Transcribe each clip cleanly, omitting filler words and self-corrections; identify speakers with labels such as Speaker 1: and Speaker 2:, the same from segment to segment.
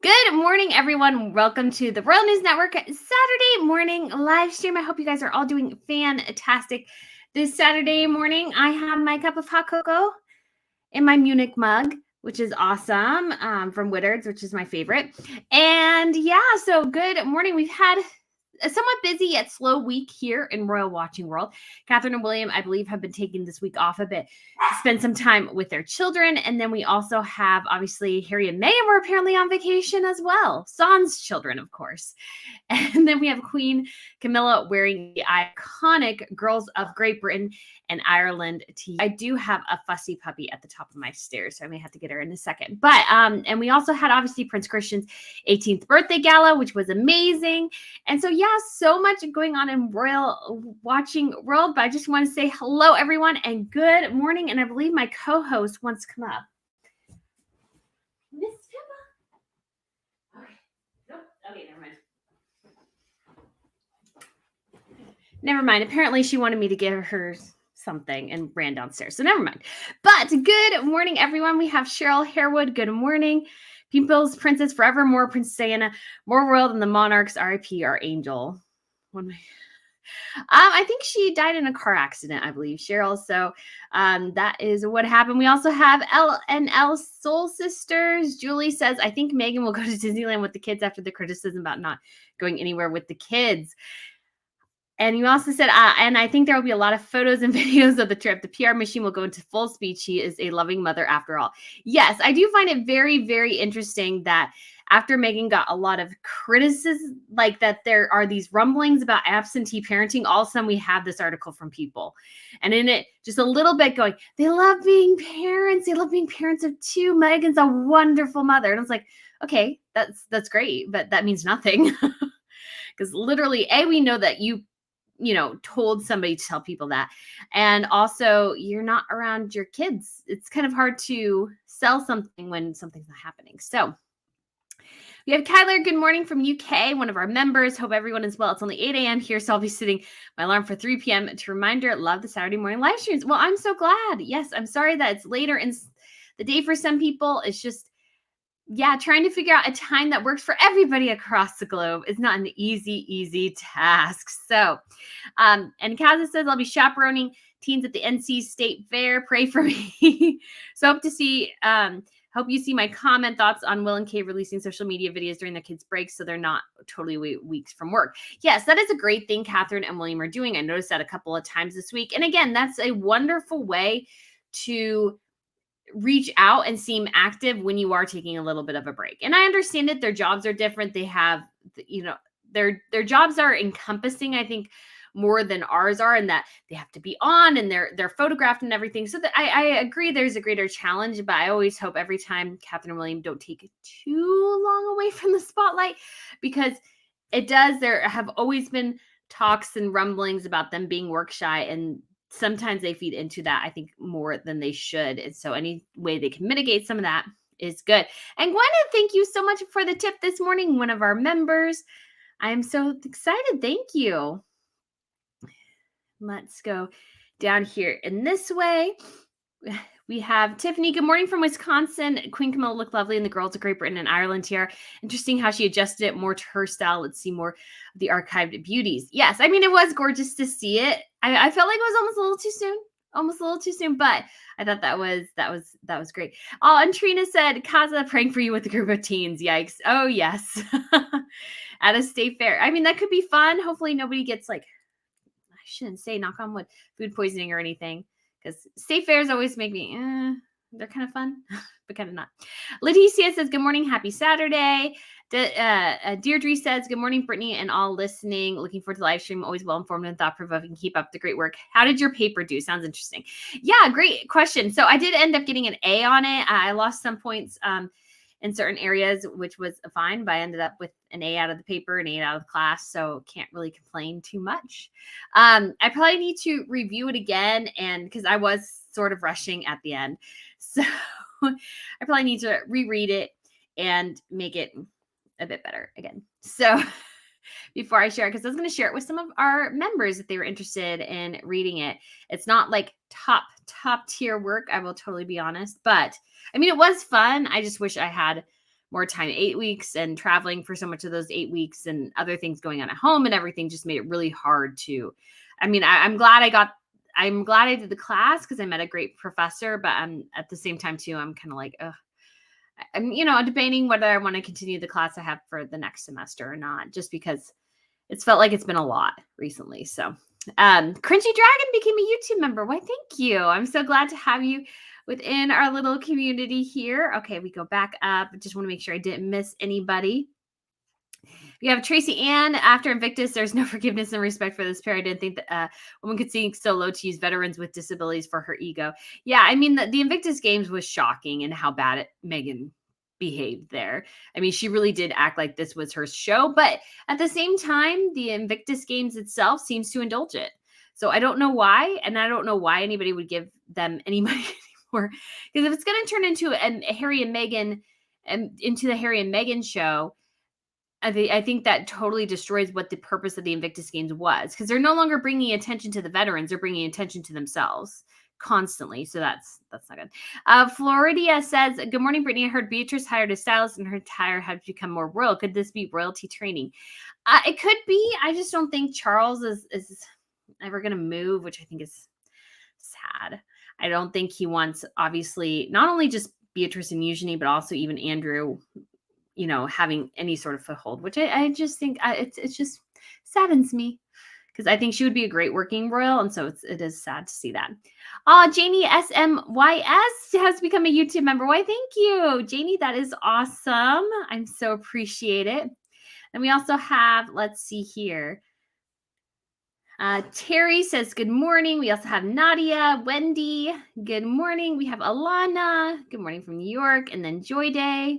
Speaker 1: Good morning, everyone. Welcome to the Royal News Network Saturday morning live stream. I hope you guys are all doing fantastic. This Saturday morning, I have my cup of hot cocoa in my Munich mug, which is awesome, from Whittard's, which is my favorite. And yeah, so good morning. We've had a somewhat busy yet slow week here in Royal Watching World. Catherine and William, I believe, have been taking this week off a bit to spend some time with their children. And then we also have, obviously, Harry and Meghan were apparently on vacation as well. Son's children, of course. And then we have Queen Camilla wearing the iconic Girls of Great Britain and Ireland tee. I do have a fussy puppy at the top of my stairs, so I may have to get her in a second. But and we also had, obviously, Prince Christian's 18th birthday gala, which was amazing. And so, yeah, so much going on in Royal Watching World. But I just want to say hello, everyone, and good morning. And I believe my co-host wants to come up. Miss Pippa. Okay. Nope. Okay, never mind. Never mind. Apparently, she wanted me to give her something and ran downstairs. So never mind. But good morning, everyone. We have Cheryl Harewood. Good morning. People's Princess Forevermore, Princess Diana, more royal than the monarchs. R.I.P. Our angel. I think she died in a car accident, I believe, Cheryl. So that is what happened. We also have L Soul Sisters. Julie says, I think Meghan will go to Disneyland with the kids after the criticism about not going anywhere with the kids. And you also said, and I think there will be a lot of photos and videos of the trip. The PR machine will go into full speed. She is a loving mother after all. Yes, I do find it very, very interesting that after Meghan got a lot of criticism, like that there are these rumblings about absentee parenting, all of a sudden we have this article from People. And in it, just a little bit going, they love being parents. They love being parents of two. Meghan's a wonderful mother. And I was like, okay, that's great, but that means nothing. Because literally, we know that you told somebody to tell people that. And also, you're not around your kids. It's kind of hard to sell something when something's not happening. So we have Kyler. Good morning from UK, one of our members. Hope everyone is well. It's only 8 a.m. here, so I'll be setting my alarm for 3 p.m. to reminder, love the Saturday morning live streams. Well, I'm so glad. Yes, I'm sorry that it's later in the day for some people. It's just, trying to figure out a time that works for everybody across the globe is not an easy task. So, and Kaza says, I'll be chaperoning teens at the NC State Fair. Pray for me. So hope you see my comment thoughts on Will and Kay releasing social media videos during their kids' breaks so they're not totally weeks from work. Yes, that is a great thing Catherine and William are doing. I noticed that a couple of times this week. And again, that's a wonderful way to reach out and seem active when you are taking a little bit of a break. And I understand that their jobs are different. They have, their jobs are encompassing, I think, more than ours are, and that they have to be on and they're photographed and everything. So that I agree there's a greater challenge, but I always hope every time Catherine and William don't take it too long away from the spotlight, because there have always been talks and rumblings about them being work shy, and sometimes they feed into that, I think, more than they should. And so any way they can mitigate some of that is good. And Gwyneth, thank you so much for the tip this morning. One of our members. I am so excited. Thank you. Let's go down here in this way. We have Tiffany. Good morning from Wisconsin. Queen Camilla looked lovely in the Girls of Great Britain and Ireland Tiara. Interesting how she adjusted it more to her style. Let's see more of the archived beauties. Yes, I mean, it was gorgeous to see it. I felt like it was almost a little too soon, but I thought that was great. Oh, and Trina said, Kaza praying for you with a group of teens. Yikes. Oh, yes. At a state fair. I mean, that could be fun. Hopefully nobody gets, I shouldn't say knock on wood, food poisoning or anything. Because state fairs always make me, they're kind of fun, but kind of not. Leticia says, good morning, happy Saturday. Deirdre says, good morning, Brittany, and all listening. Looking forward to the live stream. Always well-informed and thought-provoking. Keep up the great work. How did your paper do? Sounds interesting. Yeah, great question. So I did end up getting an A on it. I lost some points in certain areas, which was fine, but I ended up with an A out of the paper, an A out of the class, so can't really complain too much. I probably need to review it again, and because I was sort of rushing at the end, so I probably need to reread it and make it a bit better again. So before I share it, because I was going to share it with some of our members if they were interested in reading it. It's not like top tier work, I will totally be honest, but I mean, it was fun. I just wish I had more time, 8 weeks, and traveling for so much of those 8 weeks and other things going on at home and everything just made it really hard to, I mean, I'm glad I did the class because I met a great professor, but I'm at the same time too, I'm kind of like, ugh. I'm, debating whether I want to continue the class I have for the next semester or not, just because it's felt like it's been a lot recently. So, Crunchy Dragon became a YouTube member. Why, thank you. I'm so glad to have you within our little community here. Okay, we go back up. Just want to make sure I didn't miss anybody. You have Tracy Ann. After Invictus, there's no forgiveness and respect for this pair. I didn't think that a woman could sink so low to use veterans with disabilities for her ego. Yeah, I mean, the Invictus Games was shocking and how bad Meghan behaved there. I mean, she really did act like this was her show, but at the same time, the Invictus Games itself seems to indulge it. So I don't know why, and I don't know why anybody would give them any money anymore. Because if it's going to turn into a Harry and Meghan, into the Harry and Meghan show, I think that totally destroys what the purpose of the Invictus Games was, because they're no longer bringing attention to the veterans; they're bringing attention to themselves constantly. So that's not good. Floridia says, "Good morning, Brittany. I heard Beatrice hired a stylist and her attire had become more royal. Could this be royalty training?" It could be. I just don't think Charles is ever going to move, which I think is sad. I don't think he wants, obviously, not only just Beatrice and Eugenie, but also even Andrew, having any sort of foothold, which I just think it just saddens me, because I think she would be a great working royal. And so it is sad to see that. Janie SMYS has become a YouTube member. Why, thank you, Janie. That is awesome. I'm so appreciate it. And we also have, let's see here. Terry says, good morning. We also have Nadia, Wendy. Good morning. We have Alana. Good morning from New York. And then Joy Doy,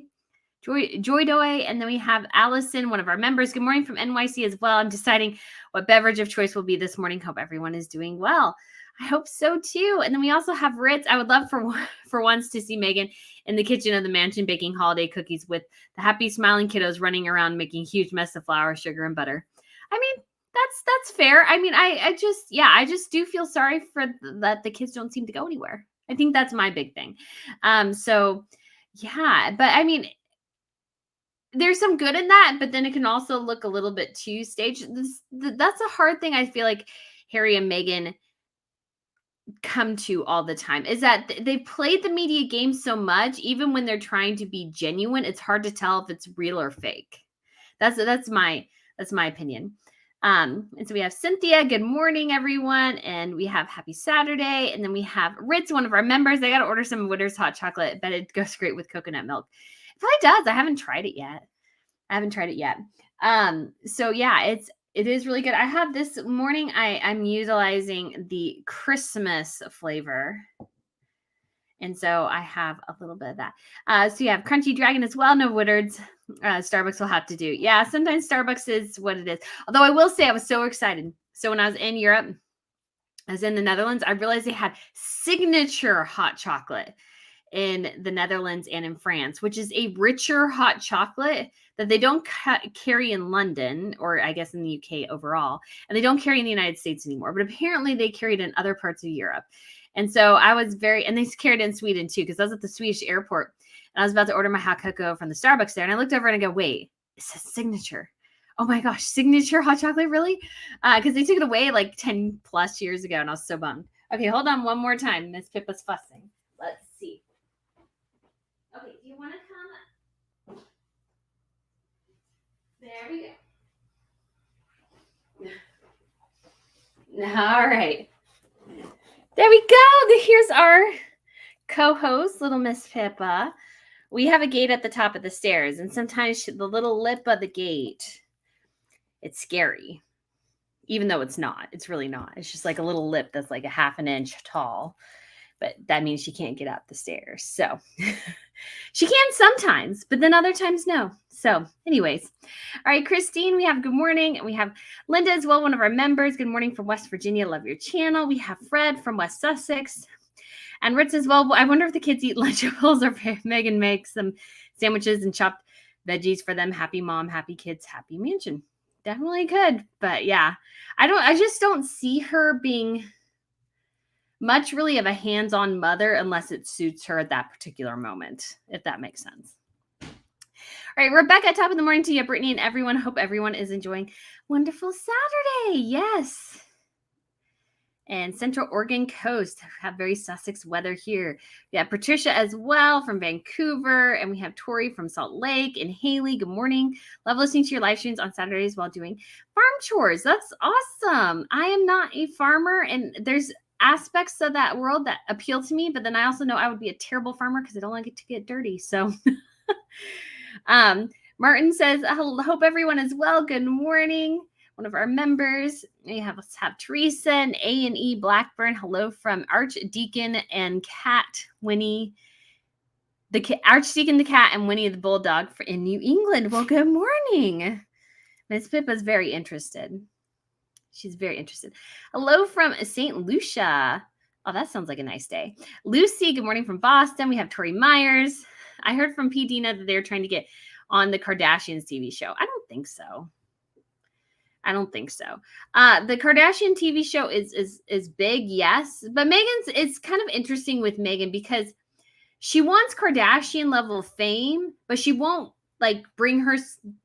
Speaker 1: and then we have Allison, one of our members. Good morning from NYC as well. I'm deciding what beverage of choice will be this morning. Hope everyone is doing well. I hope so too. And then we also have Ritz. I would love for once to see Meghan in the kitchen of the mansion baking holiday cookies with the happy smiling kiddos running around making huge mess of flour, sugar, and butter. I mean, that's fair. I mean, I just do feel sorry for that the kids don't seem to go anywhere. I think that's my big thing. So yeah, but I mean, there's some good in that, but then it can also look a little bit too staged. That's a hard thing I feel like Harry and Meghan come to all the time, is that they played the media game so much, even when they're trying to be genuine, it's hard to tell if it's real or fake. That's my opinion. And so we have Cynthia. Good morning, everyone. And we have Happy Saturday. And then we have Ritz, one of our members. I got to order some Witters hot chocolate, but it goes great with coconut milk. It probably does. I haven't tried it yet. So yeah, it is really good. I have this morning, I'm utilizing the Christmas flavor. And so I have a little bit of that. So you have Crunchy Dragon as well. No Woodards. Starbucks will have to do. Yeah, sometimes Starbucks is what it is. Although I will say I was so excited. So when I was in Europe, I was in the Netherlands, I realized they had signature hot chocolate in the Netherlands and in France, which is a richer hot chocolate that they don't carry in London, or I guess in the UK overall, and they don't carry in the United States anymore. But apparently they carried in other parts of Europe. And so I was and they carried in Sweden too, because I was at the Swedish airport and I was about to order my hot cocoa from the Starbucks there. And I looked over and I go, wait, it says signature. Oh my gosh, signature hot chocolate, really? Because they took it away like 10 plus years ago and I was so bummed. Okay, hold on one more time. Miss Pippa's fussing. Let's see. Okay, do you want to come? There we go. All right. There we go. Here's our co-host, little Miss Pippa. We have a gate at the top of the stairs, and sometimes the little lip of the gate, it's scary. Even though it's not. It's really not. It's just like a little lip that's like a half an inch tall. But that means she can't get up the stairs. So she can sometimes, but then other times no. So anyways. All right, Christine, we have good morning. And we have Linda as well, one of our members. Good morning from West Virginia. Love your channel. We have Fred from West Sussex. And Ritz as well. I wonder if the kids eat Lunchables or if Meghan makes some sandwiches and chopped veggies for them. Happy mom, happy kids, happy mansion. Definitely could. But yeah, I just don't see her being much really of a hands-on mother unless it suits her at that particular moment, if that makes sense. right, Rebecca, top of the morning to you, Brittany, and everyone. Hope everyone is enjoying wonderful Saturday. Yes. And Central Oregon coast have very Sussex weather here. We have Patricia as well from Vancouver, and we have Tori from Salt Lake and Haley. Good morning. Love listening to your live streams on Saturdays while doing farm chores. That's awesome. I am not a farmer, and there's aspects of that world that appeal to me, but then I also know I would be a terrible farmer because I don't like it to get dirty. So Martin says, I hope everyone is well. Good morning. One of our members. Let's have Teresa and A&E Blackburn. Hello from Archdeacon and Cat Winnie. Archdeacon the cat and Winnie the bulldog in New England. Well, good morning. Miss Pippa's very interested. She's very interested. Hello from St. Lucia. Oh, that sounds like a nice day. Lucy, good morning from Boston. We have Tori Myers. I heard from P. Dina that they're trying to get on the Kardashians TV show. I don't think so. The Kardashian TV show is big, yes. But it's kind of interesting with Meghan because she wants Kardashian level fame, but she won't like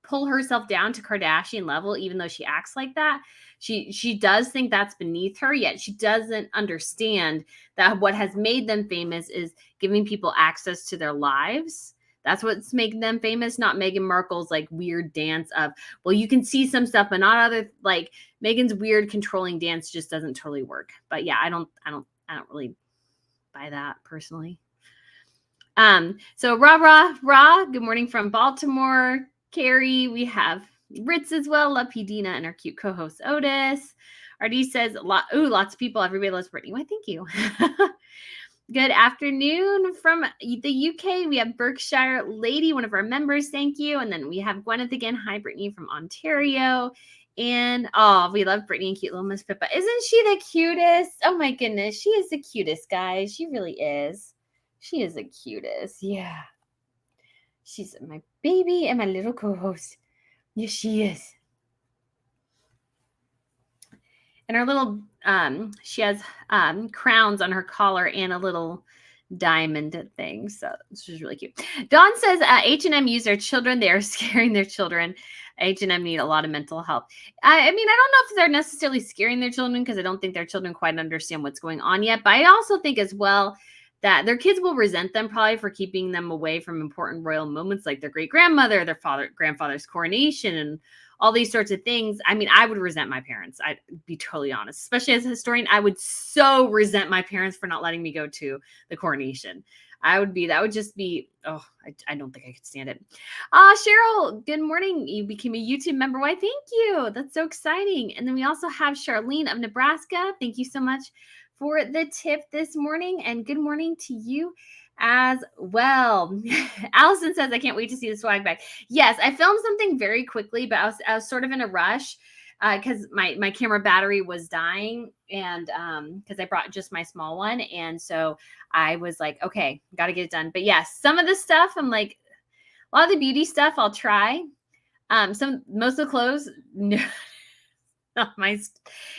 Speaker 1: pull herself down to Kardashian level, even though she acts like that. She does think that's beneath her, yet she doesn't understand that what has made them famous is giving people access to their lives. That's what's making them famous, not Meghan Markle's like weird dance of, well, you can see some stuff, but not other, like Meghan's weird controlling dance just doesn't totally work. But yeah, I don't really buy that personally. So rah, good morning from Baltimore. Carrie, we have Ritz as well. Love Dina and our cute co-host Otis. RD says, lots of people, everybody loves Brittany. Why, thank you. Good afternoon from the UK. We have Berkshire Lady, one of our members. Thank you. And then we have Gwyneth again. Hi, Brittany from Ontario. And we love Brittany and cute little Miss Pippa. Isn't she the cutest? Oh my goodness. She is the cutest, guys. She really is. She is the cutest. Yeah. She's my baby and my little co-host. Yes, she is. And her little, she has crowns on her collar and a little diamond thing. So this is really cute. Dawn says H&M use their children. They are scaring their children. H&M need a lot of mental help. I mean, I don't know if they're necessarily scaring their children because I don't think their children quite understand what's going on yet. But I also think as well that their kids will resent them probably for keeping them away from important royal moments like their great-grandmother, their grandfather's coronation, and all these sorts of things. I mean, I would resent my parents. I'd be totally honest, especially as a historian. I would so resent my parents for not letting me go to the coronation. That would just be, I don't think I could stand it. Cheryl, good morning. You became a YouTube member. Why, thank you. That's so exciting. And then we also have Charlene of Nebraska. Thank you so much for the tip this morning, and good morning to you as well. Allison says, I can't wait to see the swag bag. Yes, I filmed something very quickly, but I was sort of in a rush because my camera battery was dying, and because I brought just my small one. And so I was like, okay, got to get it done. But yes, some of the stuff, I'm like, a lot of the beauty stuff I'll try. Most of the clothes, no, it's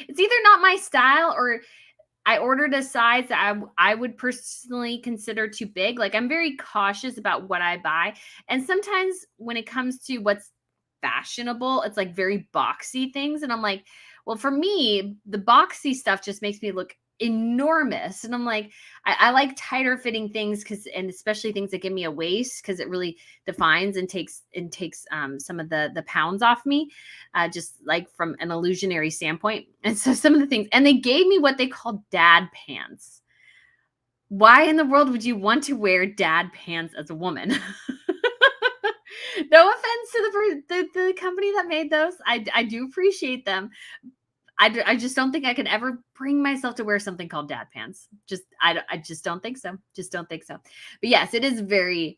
Speaker 1: either not my style or I ordered a size that I would personally consider too big. Like, I'm very cautious about what I buy. And sometimes when it comes to what's fashionable, it's like very boxy things. And I'm like, well, for me, the boxy stuff just makes me look enormous. And I'm like, I like tighter fitting things and especially things that give me a waist because it really defines and takes some of the pounds off me, just like from an illusionary standpoint. And so some of the things, and they gave me what they call dad pants. Why in the world would you want to wear dad pants as a woman? No offense to the company that made those. I do appreciate them. I just don't think I could ever bring myself to wear something called dad pants. I just don't think so. Just don't think so. But yes, it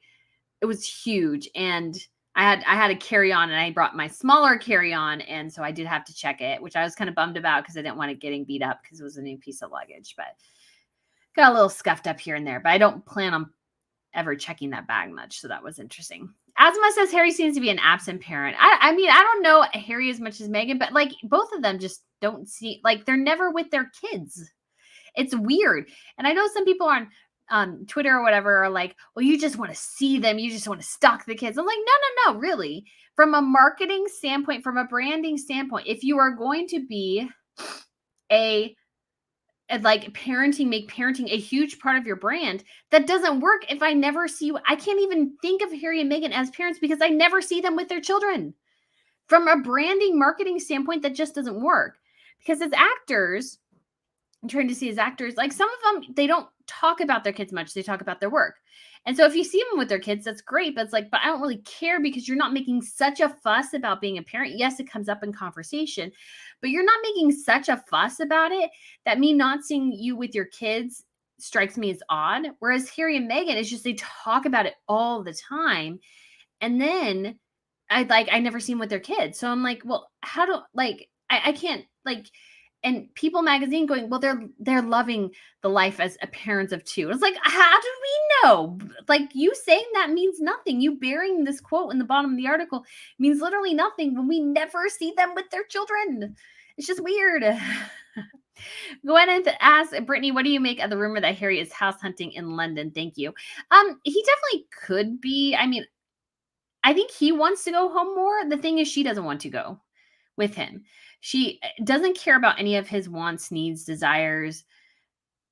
Speaker 1: was huge. And I had a carry-on and I brought my smaller carry-on. And so I did have to check it, which I was kind of bummed about because I didn't want it getting beat up because it was a new piece of luggage, but got a little scuffed up here and there, but I don't plan on ever checking that bag much. So that was interesting. Asma says Harry seems to be an absent parent. I mean, I don't know Harry as much as Meghan, but like both of them just don't see, like they're never with their kids. It's weird. And I know some people aren't Twitter or whatever are like, well, you just want to see them. You just want to stalk the kids. I'm like, no, really. From a marketing standpoint, from a branding standpoint, if you are going to be a like parenting, make parenting a huge part of your brand, that doesn't work if I never see you. I can't even think of Harry and Meghan as parents because I never see them with their children. From a branding, marketing standpoint, that just doesn't work. Because as actors, I'm trying to see as actors, like some of them, they don't talk about their kids much. They talk about their work. And so if you see them with their kids, that's great. But it's like, but I don't really care because you're not making such a fuss about being a parent. Yes, it comes up in conversation, but you're not making such a fuss about it that me not seeing you with your kids strikes me as odd. Whereas Harry and Meghan, it's just they talk about it all the time. And then I never see them with their kids. So I'm like, well, how do I can't like, and People Magazine going, well, they're loving the life as a parents of two. It's like, how do we know? Like, you saying that means nothing. You bearing this quote in the bottom of the article means literally nothing when we never see them with their children. It's just weird. Go ahead and ask Brittany, what do you make of the rumor that Harry is house hunting in London? Thank you. He definitely could be. I mean, I think he wants to go home more. The thing is, she doesn't want to go with him. She doesn't care about any of his wants, needs, desires,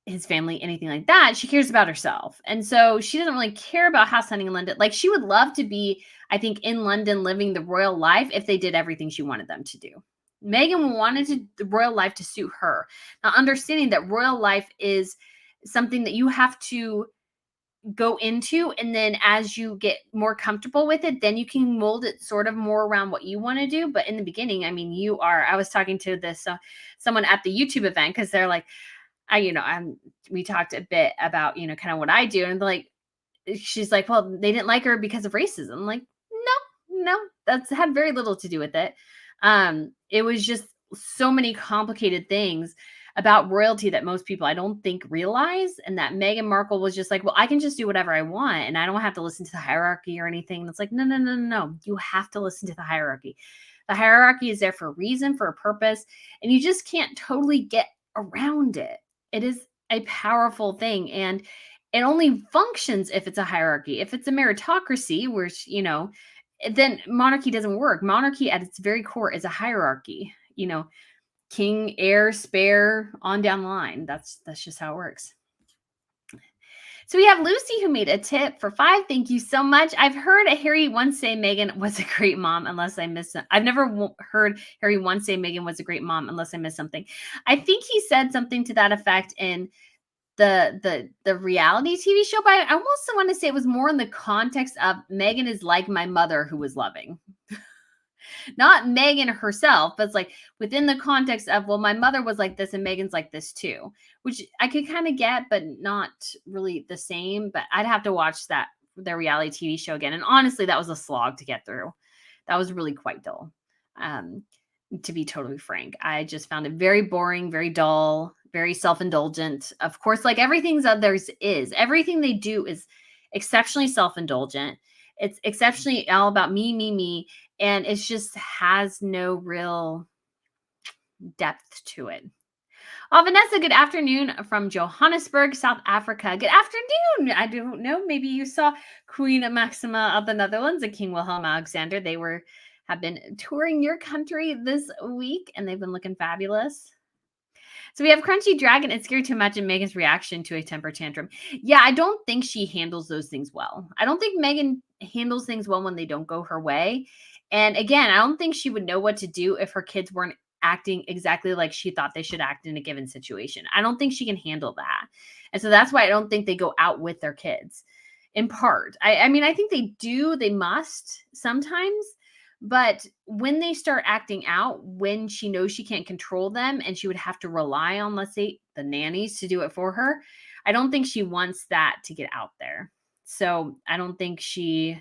Speaker 1: his family, anything like that. She cares about herself. And so she doesn't really care about house hunting in London. Like, she would love to be, I think, in London living the royal life if they did everything she wanted them to do. Meghan wanted the royal life to suit her. Now, understanding that royal life is something that you have to go into, and then as you get more comfortable with it, then you can mold it sort of more around what you want to do. But in the beginning, I mean, I was talking to this someone at the YouTube event, because they're like, we talked a bit about, kind of what I do, and like, she's like, well, they didn't like her because of racism. I'm like, no, that's had very little to do with it. It was just so many complicated things about royalty that most people, I don't think, realize. And that Meghan Markle was just like, well, I can just do whatever I want and I don't have to listen to the hierarchy or anything. And it's like, no. You have to listen to the hierarchy. The hierarchy is there for a reason, for a purpose, and you just can't totally get around it. It is a powerful thing. And it only functions if it's a hierarchy. If it's a meritocracy, where, then monarchy doesn't work. Monarchy at its very core is a hierarchy, king, heir, spare, on down the line. That's just how it works. So we have Lucy, who made a tip for 5. Thank you so much. I've heard Harry once say Meghan was a great mom, unless I missed it. I've never heard Harry once say Meghan was a great mom, unless I missed something. I think he said something to that effect in the reality TV show, but I almost want to say it was more in the context of Meghan is like my mother who was loving. Not Meghan herself, but it's like within the context of, well, my mother was like this and Meghan's like this too, which I could kind of get, but not really the same. But I'd have to watch their reality TV show again. And honestly, that was a slog to get through. That was really quite dull. To be totally frank, I just found it very boring, very dull, very self-indulgent. Of course, like everything's others is. Everything they do is exceptionally self-indulgent. It's exceptionally all about me. And it just has no real depth to it. Vanessa, good afternoon from Johannesburg, South Africa. Good afternoon. I don't know. Maybe you saw Queen Maxima of the Netherlands and King Willem Alexander. They have been touring your country this week, and they've been looking fabulous. So we have Crunchy Dragon. It's scary to imagine Meghan's reaction to a temper tantrum. Yeah, I don't think she handles those things well. I don't think Meghan handles things well when they don't go her way. And again, I don't think she would know what to do if her kids weren't acting exactly like she thought they should act in a given situation. I don't think she can handle that. And so that's why I don't think they go out with their kids, in part. I mean, I think they do. They must sometimes. But when they start acting out, when she knows she can't control them and she would have to rely on, let's say, the nannies to do it for her, I don't think she wants that to get out there. So I don't think she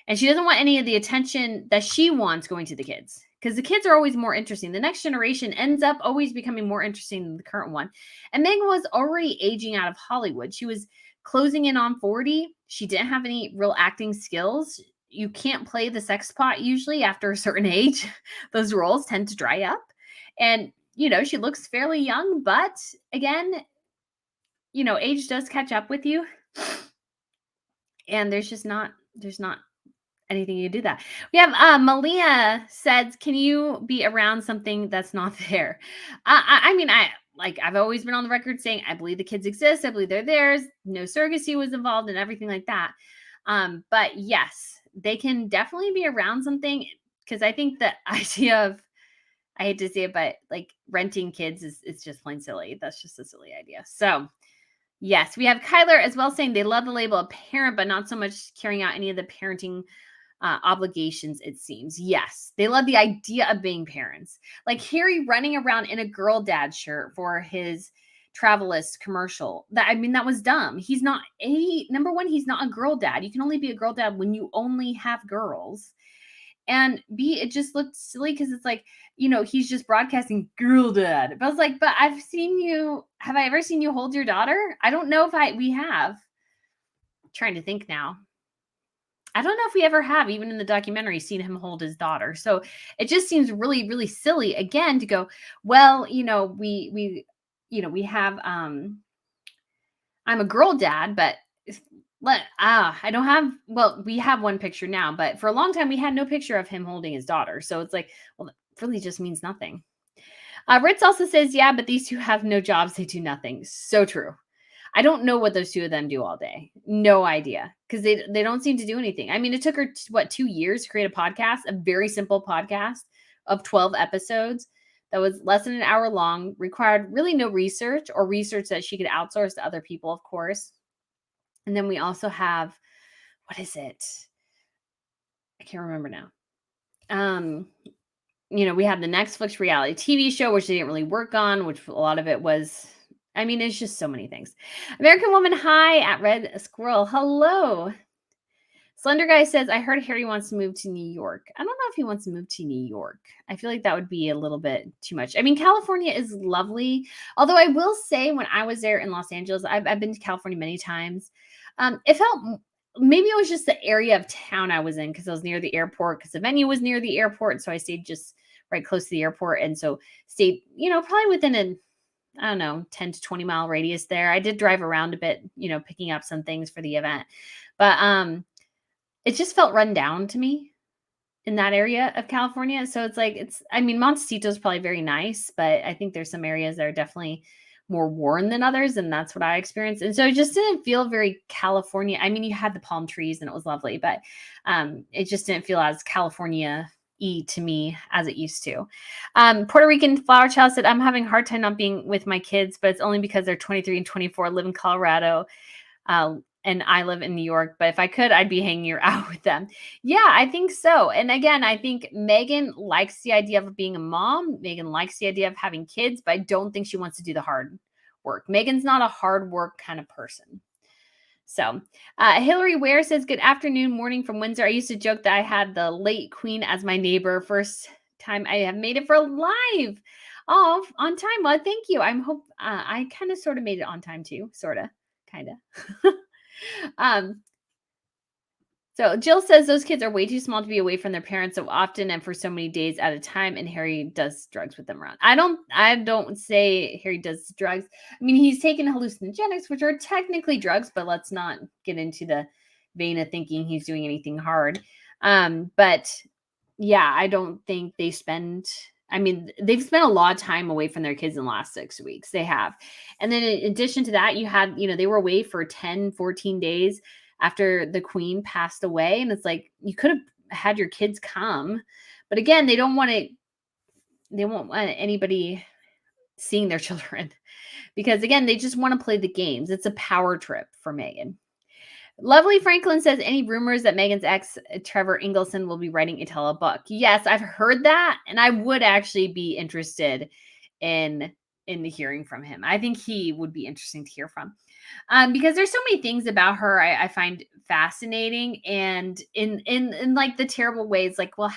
Speaker 1: doesn't want any of the attention that she wants going to the kids, because the kids are always more interesting. The next generation ends up always becoming more interesting than the current one. And Meghan was already aging out of Hollywood. She was closing in on 40. She didn't have any real acting skills. You can't play the sex pot usually after a certain age. Those roles tend to dry up. And, she looks fairly young, but again, age does catch up with you. And there's not anything you do that. We have Malia says, can you be around something that's not there? I mean, I've always been on the record saying I believe the kids exist. I believe they're theirs. No surrogacy was involved and everything like that. But yes, they can definitely be around something, because I think the idea of, I hate to say it, but like renting kids is just plain silly. That's just a silly idea. So yes, we have Kyler as well saying they love the label of parent, but not so much carrying out any of the parenting obligations, it seems. Yes, they love the idea of being parents. Like Harry running around in a girl dad shirt for his Travelist commercial. That was dumb. He's not number one, he's not a girl dad. You can only be a girl dad when you only have girls. And B, it just looked silly because it's like, he's just broadcasting girl dad. But I was like, but have I ever seen you hold your daughter? I don't know if we have. I'm trying to think now. I don't know if we ever have, even in the documentary, seen him hold his daughter. So it just seems really, really silly again to go, well, we have, I'm a girl dad, but I don't have, well, we have one picture now, but for a long time we had no picture of him holding his daughter. So it's like, well, that really just means nothing. Ritz also says, yeah, but these two have no jobs. They do nothing. So true. I don't know what those two of them do all day. No idea. Because they don't seem to do anything. I mean, it took her, 2 years to create a podcast, a very simple podcast of 12 episodes that was less than an hour long, required really no research, or research that she could outsource to other people, of course. And then we also have, what is it? I can't remember now. We have the Netflix reality TV show, which they didn't really work on, which a lot of it was, it's just so many things. American Woman, hi, at Red Squirrel. Hello. Slender Guy says, I heard Harry wants to move to New York. I don't know if he wants to move to New York. I feel like that would be a little bit too much. California is lovely. Although I will say, when I was there in Los Angeles, I've been to California many times. It felt, maybe it was just the area of town I was in, because I was near the airport, because the venue was near the airport. So I stayed just right close to the airport. And so stayed, probably within a, I don't know, 10 to 20 mile radius there. I did drive around a bit, picking up some things for the event. But it just felt run down to me in that area of California. So it's like, Montecito is probably very nice, but I think there's some areas that are definitely more worn than others. And that's what I experienced. And so it just didn't feel very California. You had the palm trees and it was lovely, but it just didn't feel as California-y to me as it used to. Puerto Rican Flower Child said, I'm having a hard time not being with my kids, but it's only because they're 23 and 24, live in Colorado. And I live in New York, but if I could, I'd be hanging out with them. Yeah, I think so. And again, I think Meghan likes the idea of being a mom. Meghan likes the idea of having kids, but I don't think she wants to do the hard work. Meghan's not a hard work kind of person. So Hillary Ware says, good afternoon, morning from Windsor. I used to joke that I had the late queen as my neighbor. First time I have made it for live. Oh, on time. Well, thank you. I kind of sort of made it on time too. Sort of, kind of. So Jill says those kids are way too small to be away from their parents so often and for so many days at a time, and Harry does drugs with them around. I don't say Harry does drugs. He's taken hallucinogenics, which are technically drugs, but let's not get into the vein of thinking he's doing anything hard. But yeah, I don't think they've spent a lot of time away from their kids in the last 6 weeks. They have. And then in addition to that, you had, they were away for 10, 14 days after the queen passed away. And it's like, you could have had your kids come. But again, they won't want anybody seeing their children, because again, they just want to play the games. It's a power trip for Meghan. Lovely Franklin says, any rumors that Meghan's ex, Trevor Ingleson, will be writing a book? Yes, I've heard that. And I would actually be interested in hearing from him. I think he would be interesting to hear from. Because there's so many things about her I find fascinating, and in like the terrible ways, like, well,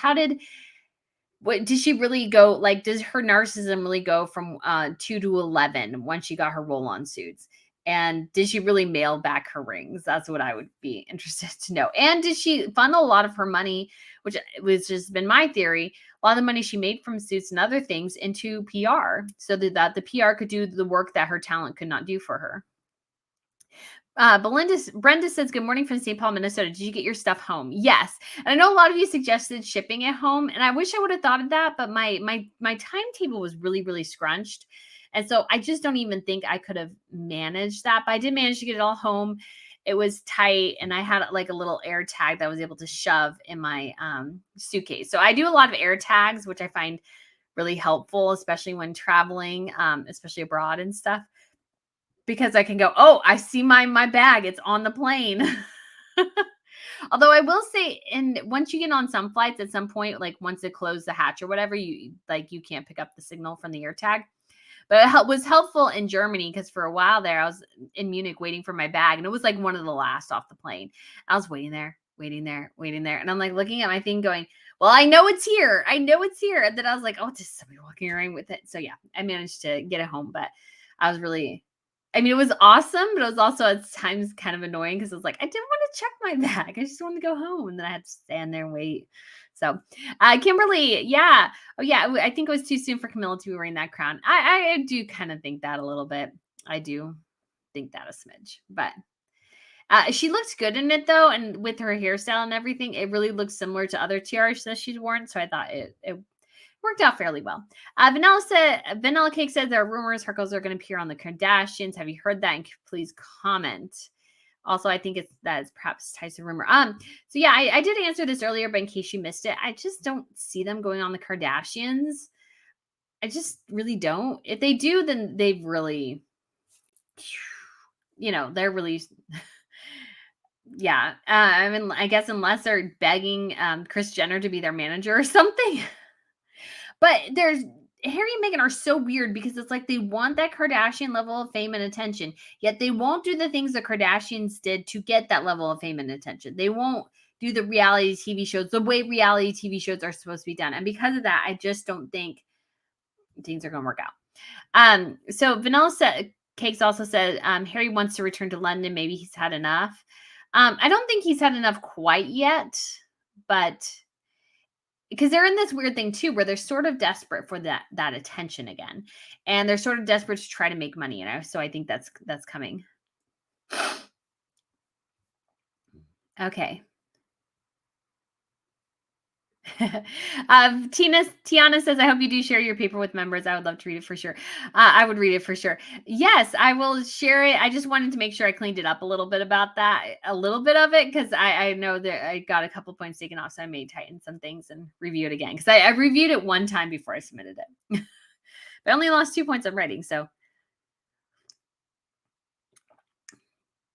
Speaker 1: what did she really go, like, does her narcissism really go from 2 to 11 when she got her roll-on suits? And did she really mail back her rings? That's what I would be interested to know. And did she funnel a lot of her money, which has been my theory, a lot of the money she made from suits and other things, into PR, so that the PR could do the work that her talent could not do for her? Brenda says, good morning from St. Paul, Minnesota. Did you get your stuff home? Yes. And I know a lot of you suggested shipping it home, and I wish I would have thought of that, but my timetable was really, really scrunched. And so I just don't even think I could have managed that, but I did manage to get it all home. It was tight, and I had like a little air tag that I was able to shove in my suitcase. So I do a lot of air tags, which I find really helpful, especially when traveling, especially abroad and stuff, because I can go, oh, I see my bag. It's on the plane. Although I will say, and once you get on some flights, at some point, like once it closed the hatch or whatever, you can't pick up the signal from the air tag. But it was helpful in Germany because for a while there, I was in Munich waiting for my bag, and it was like one of the last off the plane. I was waiting there, and I'm like looking at my thing, going, "Well, I know it's here. I know it's here." And then I was like, "Oh, just somebody walking around with it." So yeah, I managed to get it home, but I was really, I mean, it was awesome, but it was also at times kind of annoying because I was like, I didn't want to check my bag. I just wanted to go home, and then I had to stand there and wait. So, Kimberly, yeah. Oh, yeah. I think it was too soon for Camilla to be wearing that crown. I do kind of think that a little bit. I do think that a smidge, but she looks good in it though, and with her hairstyle and everything, it really looks similar to other tiaras that she's worn. So I thought it worked out fairly well. Vanilla Cake said there are rumors her girls are going to appear on the Kardashians. Have you heard that? And please comment. Also, I think that is perhaps ties to rumor. So yeah, I did answer this earlier, but in case you missed it, I just don't see them going on the Kardashians. I just really don't. If they do, then they've really, they're really, yeah. I mean, I guess unless they're begging Kris Jenner to be their manager or something. But Harry and Meghan are so weird because it's like they want that Kardashian level of fame and attention, yet they won't do the things the Kardashians did to get that level of fame and attention. They won't do the reality TV shows the way reality TV shows are supposed to be done. And because of that, I just don't think things are going to work out. So Cakes also said Harry wants to return to London. Maybe he's had enough. I don't think he's had enough quite yet, but because they're in this weird thing too, where they're sort of desperate for that attention again, and they're sort of desperate to try to make money, so I think that's coming. Okay. Tiana says, I hope you do share your paper with members. I would love to read it for sure. I would read it for sure. Yes, I will share it. I just wanted to make sure I cleaned it up a little bit about that, a little bit of it, because I know that I got a couple points taken off, so I may tighten some things and review it again, because I reviewed it one time before I submitted it. But I only lost 2 points on writing, so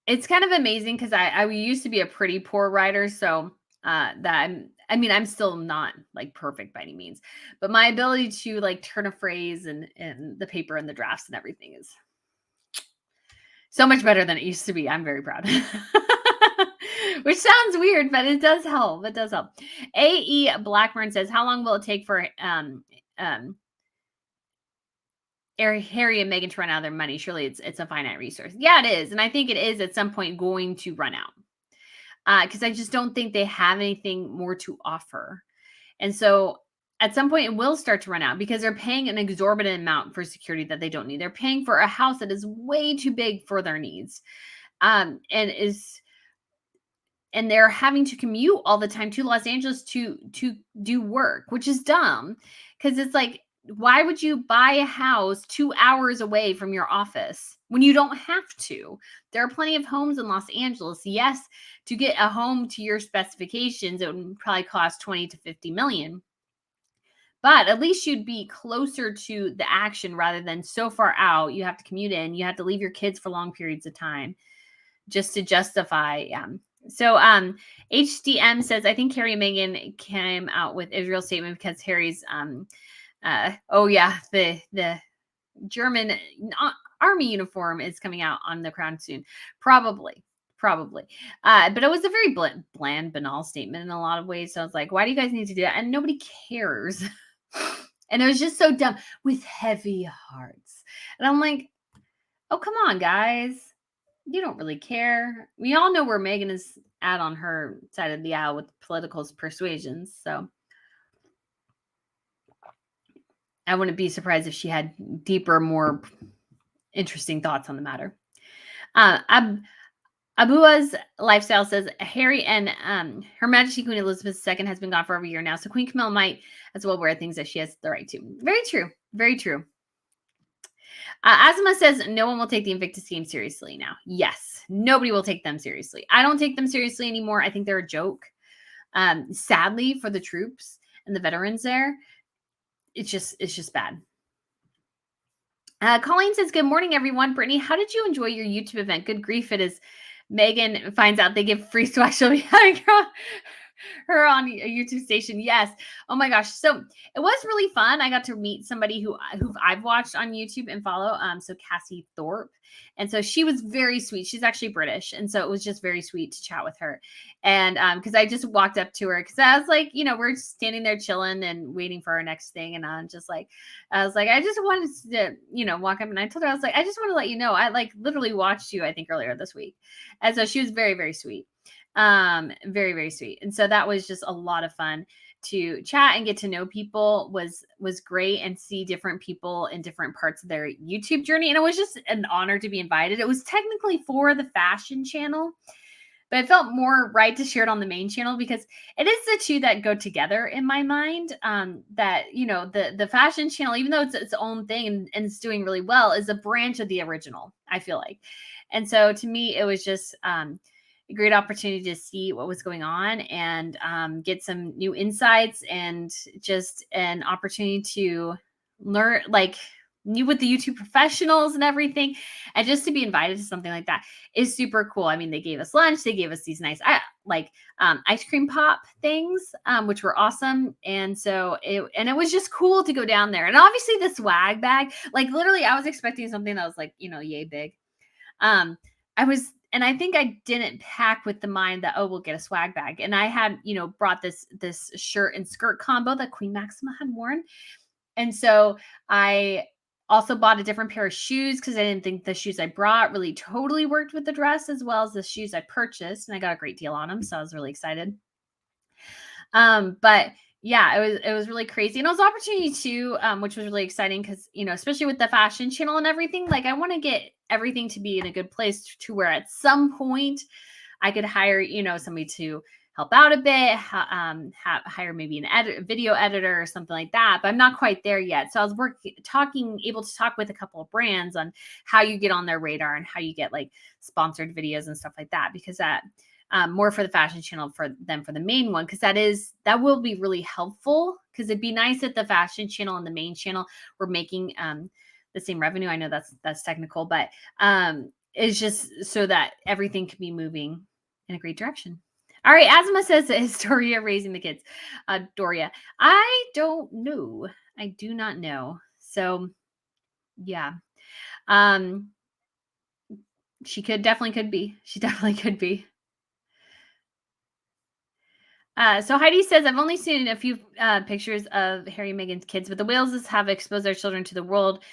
Speaker 1: it's kind of amazing because I used to be a pretty poor writer, so I'm still not like perfect by any means, but my ability to like turn a phrase and the paper and the drafts and everything is so much better than it used to be. I'm very proud. Which sounds weird, but it does help. It does help. A.E. Blackburn says, how long will it take for Harry and Meghan to run out of their money? Surely it's a finite resource. Yeah, it is. And I think it is at some point going to run out. Because I just don't think they have anything more to offer. And so at some point it will start to run out because they're paying an exorbitant amount for security that they don't need. They're paying for a house that is way too big for their needs. And they're having to commute all the time to Los Angeles to do work, which is dumb. Because it's like, why would you buy a house 2 hours away from your office when you don't have to? There are plenty of homes in Los Angeles. Yes, to get a home to your specifications, it would probably cost 20 to 50 million. But at least you'd be closer to the action rather than so far out. You have to commute in. You have to leave your kids for long periods of time just to justify. So HDM says, I think Harry and Meghan came out with Israel's statement because Harry's the German army uniform is coming out on the crown soon. Probably. But it was a very bland, banal statement in a lot of ways. So I was like, why do you guys need to do that? And nobody cares. And it was just so dumb, with heavy hearts. And I'm like, oh, come on, guys. You don't really care. We all know where Meghan is at on her side of the aisle with political persuasions. So I wouldn't be surprised if she had deeper, more interesting thoughts on the matter. Abua's lifestyle says Harry and Her Majesty Queen Elizabeth II has been gone for over a year now, so Queen Camilla might as well wear things that she has the right to. Very true. Very true. Asma says no one will take the Invictus game seriously now. Yes, nobody will take them seriously. I don't take them seriously anymore. I think they're a joke. Sadly for the troops and the veterans there, it's just bad. Colleen says, good morning, everyone. Brittany, how did you enjoy your YouTube event? Good grief, it is. Meghan finds out they give free swag. She'll be having her on a YouTube station. Yes. Oh my gosh. So it was really fun. I got to meet somebody who I've watched on YouTube and follow. So Cassie Thorpe. And so she was very sweet. She's actually British. And so it was just very sweet to chat with her. And because I just walked up to her because I was like, we're just standing there chilling and waiting for our next thing. And I'm just like, I just wanted to, walk up, and I told her, I was like, I just want to let you know, I like literally watched you, I think earlier this week. And so she was very, very sweet. Very, very sweet. And so that was just a lot of fun to chat and get to know people was great, and see different people in different parts of their YouTube journey. And it was just an honor to be invited. It was technically for the fashion channel, but it felt more right to share it on the main channel because it is the two that go together in my mind. That, the fashion channel, even though it's its own thing and it's doing really well, is a branch of the original, I feel like. And so to me, it was just a great opportunity to see what was going on and get some new insights, and just an opportunity to learn, like, new with the YouTube professionals and everything. And just to be invited to something like that is super cool. I mean, they gave us lunch, they gave us these nice ice cream pop things, which were awesome. And so it was just cool to go down there. And obviously the swag bag, like literally I was expecting something that was like, yay big. And I think I didn't pack with the mind that, we'll get a swag bag. And I had, brought this shirt and skirt combo that Queen Maxima had worn. And so I also bought a different pair of shoes because I didn't think the shoes I brought really totally worked with the dress as well as the shoes I purchased. And I got a great deal on them. So I was really excited. But yeah, it was really crazy. And it was an opportunity too, which was really exciting because, especially with the fashion channel and everything, like I want to get everything to be in a good place to where at some point I could hire, somebody to help out a bit, hire maybe an video editor or something like that. But I'm not quite there yet. So I was able to talk with a couple of brands on how you get on their radar and how you get like sponsored videos and stuff like that, because that more for the fashion channel than for the main one, because that will be really helpful, because it'd be nice if the fashion channel and the main channel were making the same revenue. I know that's technical, but it's just so that everything can be moving in a great direction. All right, Asma says, is Doria raising the kids? Doria, I don't know. I do not know. So yeah. She definitely could be. She definitely could be. So Heidi says, I've only seen a few pictures of Harry and Meghan's kids, but the Waleses have exposed their children to the world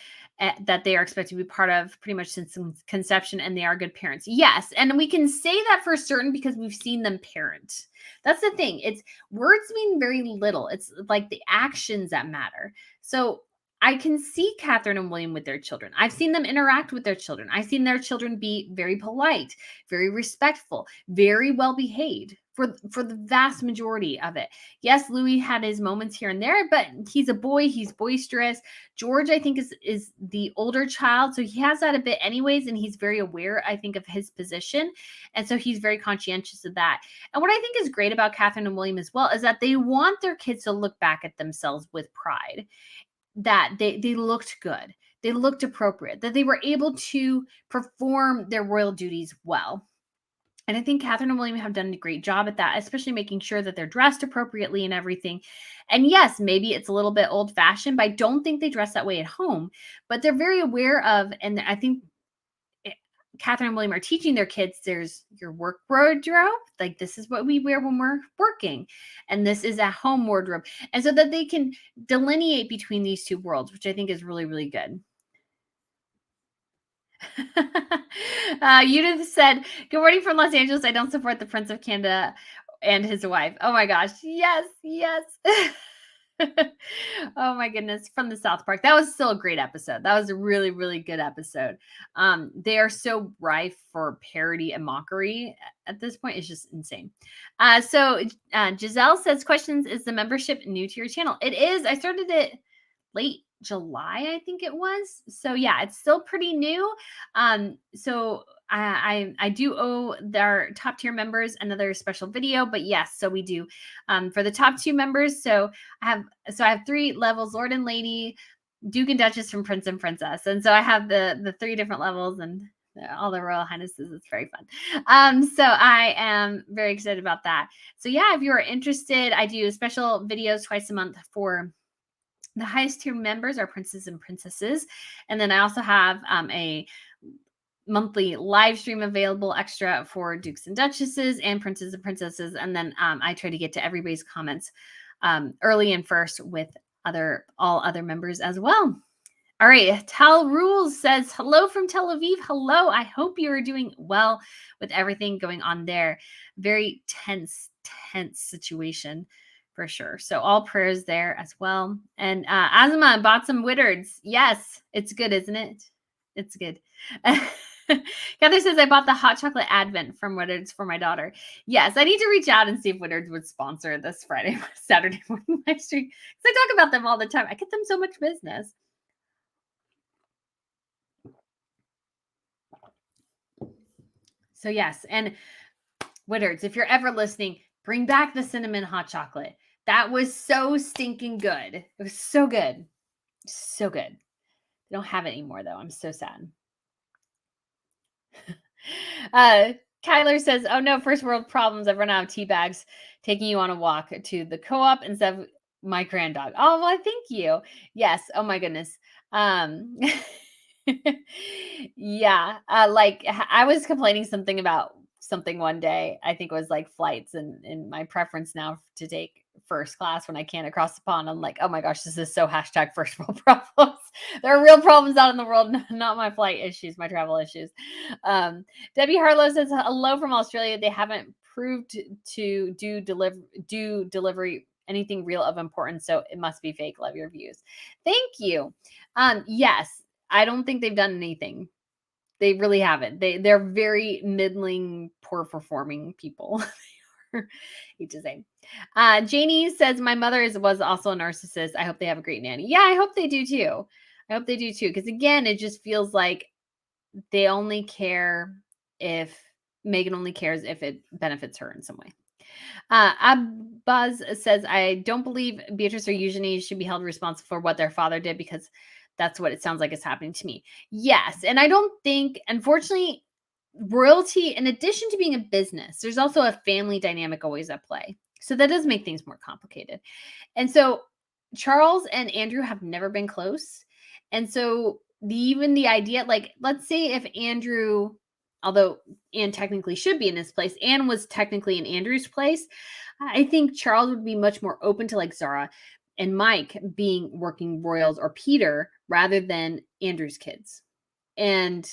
Speaker 1: that they are expected to be part of pretty much since conception, and they are good parents. Yes, and we can say that for certain because we've seen them parent. That's the thing. It's words mean very little. It's like the actions that matter. So I can see Catherine and William with their children. I've seen them interact with their children. I've seen their children be very polite, very respectful, very well behaved for the vast majority of it. Yes, Louis had his moments here and there, but he's a boy. He's boisterous. George, I think, is the older child, so he has that a bit anyways, and he's very aware, I think, of his position, and so he's very conscientious of that. And what I think is great about Catherine and William as well is that they want their kids to look back at themselves with pride, that they looked good, they looked appropriate, that they were able to perform their royal duties well. And I think Catherine and William have done a great job at that, especially making sure that they're dressed appropriately and everything. And yes, maybe it's a little bit old fashioned, but I don't think they dress that way at home. But they're very aware of, and I think Catherine and William are teaching their kids, there's your work wardrobe. Like, this is what we wear when we're working. And this is a home wardrobe. And so that they can delineate between these two worlds, which I think is really, really good. Judith said, good morning from Los Angeles. I don't support the Prince of Canada and his wife. Oh my gosh. Yes, yes. Oh my goodness, from the South Park. That was still a great episode. That was a really, really good episode. They are so rife for parody and mockery at this point. It's just insane. Giselle says, questions, is the membership new to your channel? It is. I started it late July, I think it was. So yeah, it's still pretty new. I do owe our top tier members another special video, but yes, so we do for the top 2 members. So I have 3 levels: Lord and Lady, Duke and Duchess, from Prince and Princess. And so I have the 3 different levels and all the royal highnesses. It's very fun. So I am very excited about that. So yeah, if you are interested, I do special videos twice a month for the highest tier members, are princes and princesses. And then I also have a monthly live stream available extra for dukes and duchesses and princes and princesses. And then I try to get to everybody's comments early and first with all other members as well. All right. Tal Rules says, hello from Tel Aviv. Hello. I hope you are doing well with everything going on there. Very tense situation for sure. So all prayers there as well. And Azuma bought some Whittards. Yes, it's good, isn't it? It's good. Heather says, I bought the hot chocolate advent from Whittards for my daughter. Yes, I need to reach out and see if Whittards would sponsor this Saturday morning live stream. Because I talk about them all the time. I get them so much business. So yes, and Whittards, if you're ever listening, bring back the cinnamon hot chocolate. That was so stinking good. It was so good. So good. I don't have it anymore, though. I'm so sad. Kyler says, oh no, first world problems. I've run out of tea bags. Taking you on a walk to the co-op instead of my grand dog. Oh, well, thank you. Yes. Oh my goodness. Yeah. Like I was complaining about something one day. I think it was like flights and my preference now to take first class when I can across the pond. I'm like, oh my gosh, this is so hashtag first world problems. There are real problems out in the world, not my flight issues, my travel issues. Debbie Harlow says, hello from Australia. They haven't proved to do delivery anything real of importance, so it must be fake. Love your views. Thank you. Yes, I don't think they've done anything. They really haven't. They're very middling, poor performing people. Hate to say. Janie says, my mother was also a narcissist. I hope they have a great nanny. Yeah, I hope they do too. Because again, it just feels like they only care if Meghan only cares if it benefits her in some way. Abbas says, I don't believe Beatrice or Eugenie should be held responsible for what their father did, because that's what it sounds like is happening to me. Yes. And I don't think, unfortunately, royalty, in addition to being a business, there's also a family dynamic always at play. So that does make things more complicated. And so Charles and Andrew have never been close. And so even the idea, like, let's say if Andrew, although Anne technically should be in his place, Anne was technically in Andrew's place, I think Charles would be much more open to like Zara and Mike being working royals, or Peter, rather than Andrew's kids. And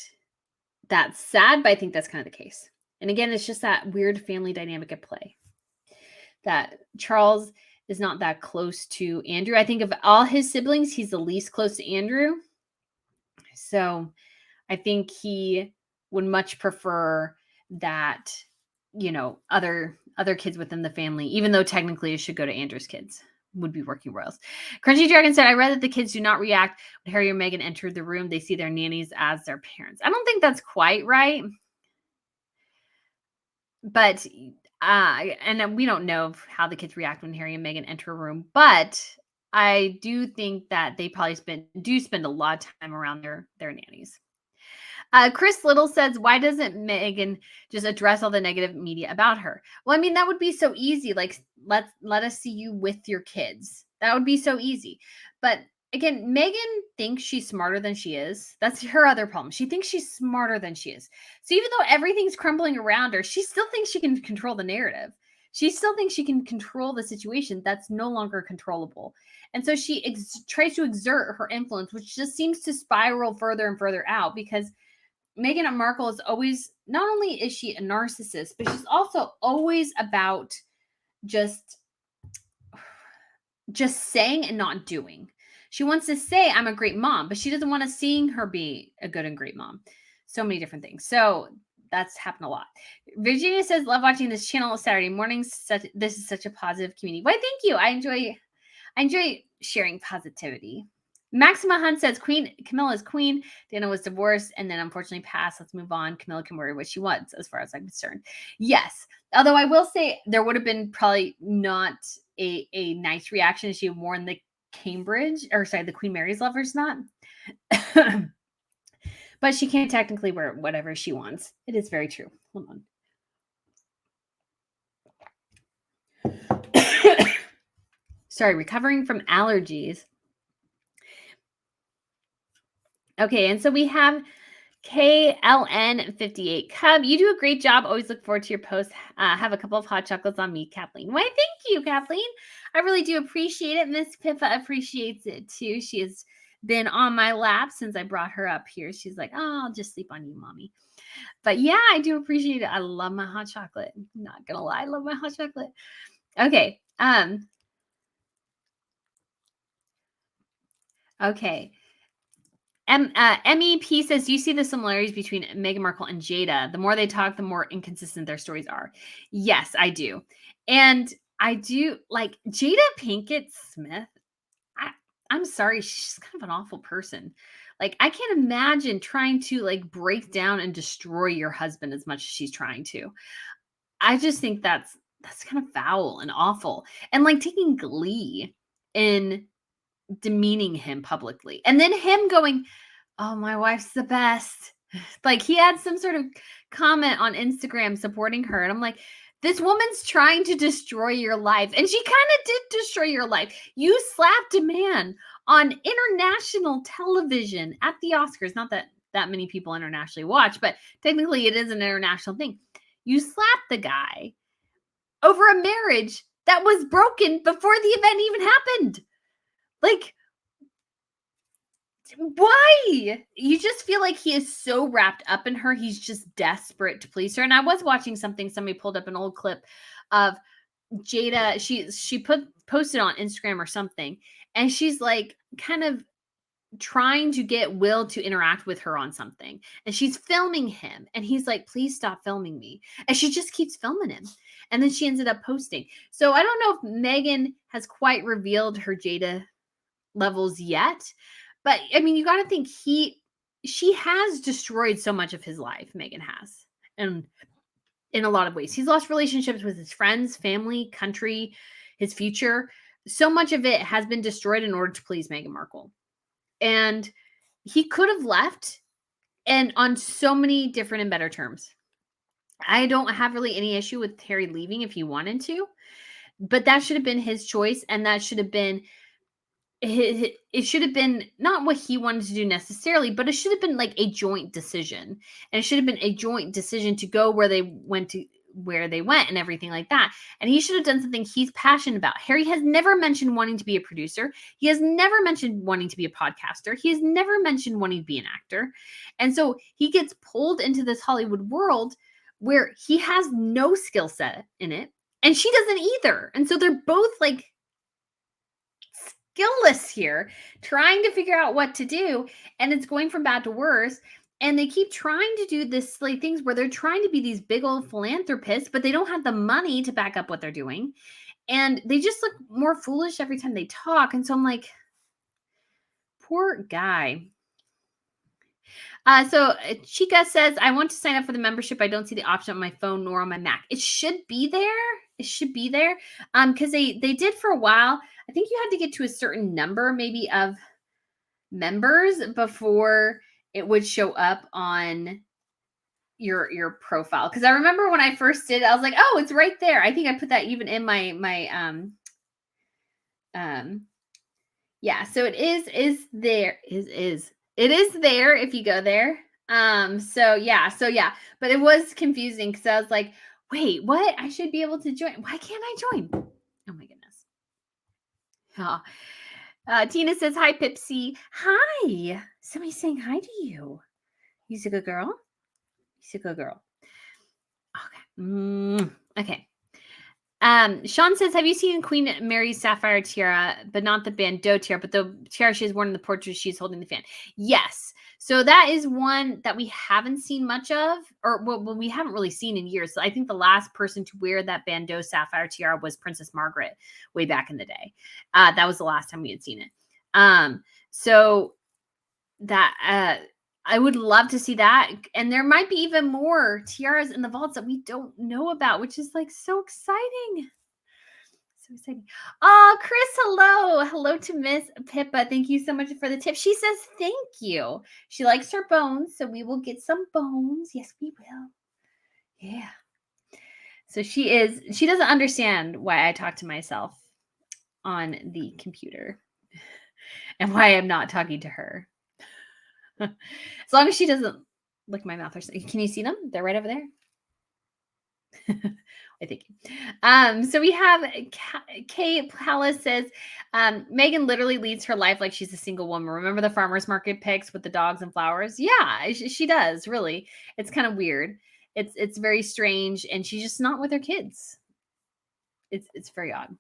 Speaker 1: that's sad, but I think that's kind of the case. And again, it's just that weird family dynamic at play, that Charles is not that close to Andrew. I think of all his siblings, he's the least close to Andrew. So I think he would much prefer that, other kids within the family, even though technically it should go to Andrew's kids, would be working royals. Crunchy Dragon said, I read that the kids do not react when Harry or Meghan enter the room. They see their nannies as their parents. I don't think that's quite right. But, and we don't know how the kids react when Harry and Meghan enter a room, but I do think that they probably spend a lot of time around their nannies. Chris Little says, why doesn't Meghan just address all the negative media about her? Well, I mean, that would be so easy. Like, let us see you with your kids. That would be so easy. But again, Meghan thinks she's smarter than she is. That's her other problem. She thinks she's smarter than she is. So even though everything's crumbling around her, she still thinks she can control the narrative. She still thinks she can control the situation that's no longer controllable. And so she tries to exert her influence, which just seems to spiral further and further out, because Meghan Markle is always, not only is she a narcissist, but she's also always about just just saying and not doing. She wants to say, I'm a great mom, but she doesn't want to seeing her be a good and great mom. So many different things. So that's happened a lot. Virginia says, love watching this channel Saturday mornings. This is such a positive community. Why, thank you. I enjoy sharing positivity. Maxima Hunt says, Camilla is queen. Dana was divorced and then unfortunately passed. Let's move on. Camilla can worry what she wants, as far as I'm concerned. Yes. Although I will say there would have been probably not a nice reaction if she had worn the the Queen Mary's Lover's knot. But she can technically wear whatever she wants. It is very true. Hold on. Sorry, recovering from allergies. Okay, and so we have KLN58. Cub, you do a great job. Always look forward to your posts. Have a couple of hot chocolates on me, Kathleen. Why, thank you, Kathleen. I really do appreciate it. Miss Pippa appreciates it too. She has been on my lap since I brought her up here. She's like, oh, I'll just sleep on you, mommy. But yeah, I do appreciate it. I love my hot chocolate. I'm not gonna lie, I love my hot chocolate. Okay. Okay. MEP says, you see the similarities between Meghan Markle and Jada. The more they talk, the more inconsistent their stories are. Yes, I do. And I do like Jada Pinkett Smith. I'm sorry, she's kind of an awful person. Like, I can't imagine trying to like break down and destroy your husband as much as she's trying to. I just think that's kind of foul and awful. And like taking glee in demeaning him publicly. And then him going, oh, my wife's the best. Like he had some sort of comment on Instagram supporting her. And I'm like, this woman's trying to destroy your life. And she kind of did destroy your life. You slapped a man on international television at the Oscars. Not that many people internationally watch, but technically it is an international thing. You slapped the guy over a marriage that was broken before the event even happened. Like, why? You just feel like he is so wrapped up in her. He's just desperate to please her. And I was watching something, somebody pulled up an old clip of Jada. She posted on Instagram or something, and she's like kind of trying to get Will to interact with her on something. And she's filming him. And he's like, please stop filming me. And she just keeps filming him. And then she ended up posting. So I don't know if Meghan has quite revealed her Jada levels yet. But I mean, you got to think she has destroyed so much of his life. Meghan has, and in a lot of ways, he's lost relationships with his friends, family, country, his future. So much of it has been destroyed in order to please Meghan Markle, and he could have left, and on so many different and better terms. I don't have really any issue with Harry leaving if he wanted to, but that should have been his choice, and that should have been. It should have been not what he wanted to do necessarily, but it should have been like a joint decision. And it should have been a joint decision to go where they went and everything like that. And he should have done something he's passionate about. Harry has never mentioned wanting to be a producer. He has never mentioned wanting to be a podcaster. He has never mentioned wanting to be an actor. And so he gets pulled into this Hollywood world where he has no skill set in it. And she doesn't either. And so they're both like skillless here, trying to figure out what to do, and it's going from bad to worse. And they keep trying to do this silly things where they're trying to be these big old philanthropists, but they don't have the money to back up what they're doing, and they just look more foolish every time they talk. And so I'm like, poor guy. So Chica says, I want to sign up for the membership. I don't see the option on my phone nor on my Mac. It should be there. It should be there. Because they did for a while. I think you had to get to a certain number maybe of members before it would show up on your profile. Because I remember when I first did, I was like, oh, it's right there. I think I put that even in my yeah, so it is there. It is there if you go there. So yeah. But it was confusing because I was like, wait, what? I should be able to join. Why can't I join? Oh my goodness. Tina says, hi, Pipsy. Hi. Somebody's saying hi to you. You's a good girl. You's a good girl. Okay. Okay. Sean says, have you seen Queen Mary's sapphire tiara, but not the bandeau tiara, but the tiara she's worn in the portrait, she's holding the fan? Yes. So that is one that we haven't seen much of, or well, we haven't really seen in years. So I think the last person to wear that bandeau sapphire tiara was Princess Margaret way back in the day. That was the last time we had seen it. So that I would love to see that. And there might be even more tiaras in the vaults that we don't know about, which is like so exciting. So exciting. Oh, Chris, hello. Hello to Miss Pippa. Thank you so much for the tip. She says thank you. She likes her bones, so we will get some bones. Yes, we will. Yeah. So she doesn't understand why I talk to myself on the computer and why I'm not talking to her. As long as she doesn't lick my mouth or something. Can you see them? They're right over there. I think. So we have Kay Palace says, Meghan literally leads her life like she's a single woman. Remember the farmer's market pics with the dogs and flowers? Yeah, she does, really. It's kind of weird. It's very strange, and she's just not with her kids. It's very odd.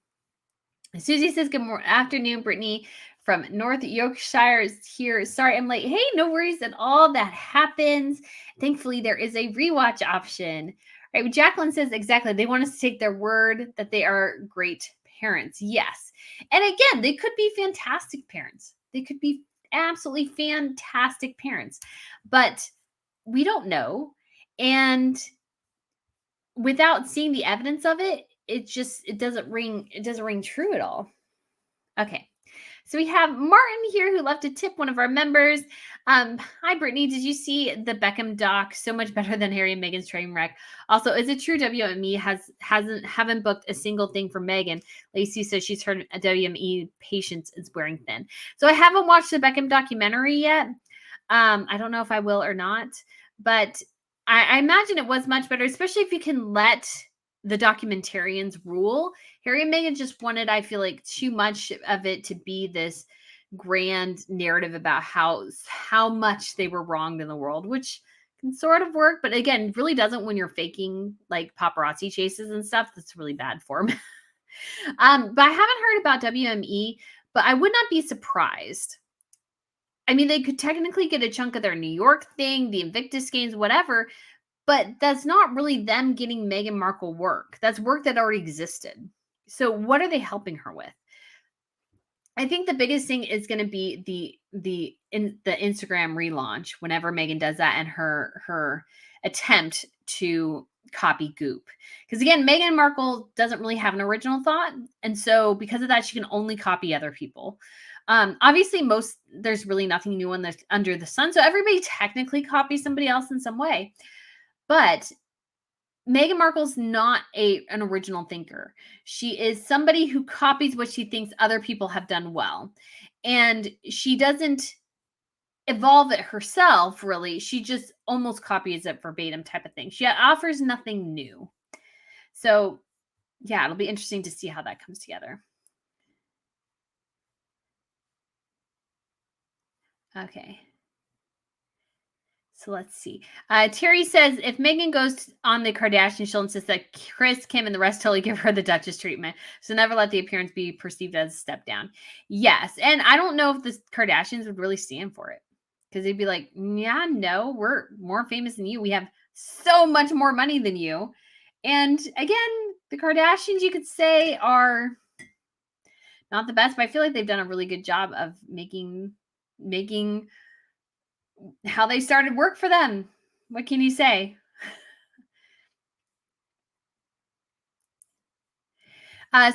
Speaker 1: Susie says, good afternoon, Brittany from North Yorkshire is here. Sorry, I'm late. Hey, no worries at all. That happens. Thankfully, there is a rewatch option. All right, Jacqueline says, exactly. They want us to take their word that they are great parents. Yes. And again, they could be fantastic parents. They could be absolutely fantastic parents. But we don't know. And without seeing the evidence of it, it doesn't ring true at all. Okay. So we have Martin here who left a tip, one of our members. Hi, Brittany. Did you see the Beckham doc? So much better than Harry and Meghan's train wreck. Also, is it true WME haven't booked a single thing for Meghan? Lacey says she's heard a WME patience is wearing thin. So I haven't watched the Beckham documentary yet. I don't know if I will or not, but I imagine it was much better, especially if you can let the documentarians rule. Harry and Meghan just wanted, I feel like, too much of it to be this grand narrative about how much they were wronged in the world, which can sort of work, but again, really doesn't when you're faking like paparazzi chases and stuff. That's really bad form. But I haven't heard about WME, but I would not be surprised. I mean, they could technically get a chunk of their New York thing, the Invictus games, whatever, but that's not really them getting Meghan Markle work. That's work that already existed. So what are they helping her with? I think the biggest thing is going to be the Instagram relaunch whenever Meghan does that, and her attempt to copy Goop. Because again, Meghan Markle doesn't really have an original thought, and so because of that, she can only copy other people. Obviously, there's really nothing new under the sun, so everybody technically copies somebody else in some way. But Meghan Markle's not an original thinker. She is somebody who copies what she thinks other people have done well. And she doesn't evolve it herself, really. She just almost copies it verbatim type of thing. She offers nothing new. So, yeah, it'll be interesting to see how that comes together. Okay. So let's see. Terry says, if Meghan goes on the Kardashian, she'll insist that Kris, Kim, and the rest totally give her the Duchess treatment. So never let the appearance be perceived as a step down. Yes. And I don't know if the Kardashians would really stand for it. Because they'd be like, yeah, no, we're more famous than you. We have so much more money than you. And again, the Kardashians, you could say, are not the best, but I feel like they've done a really good job of making how they started work for them. What can you say?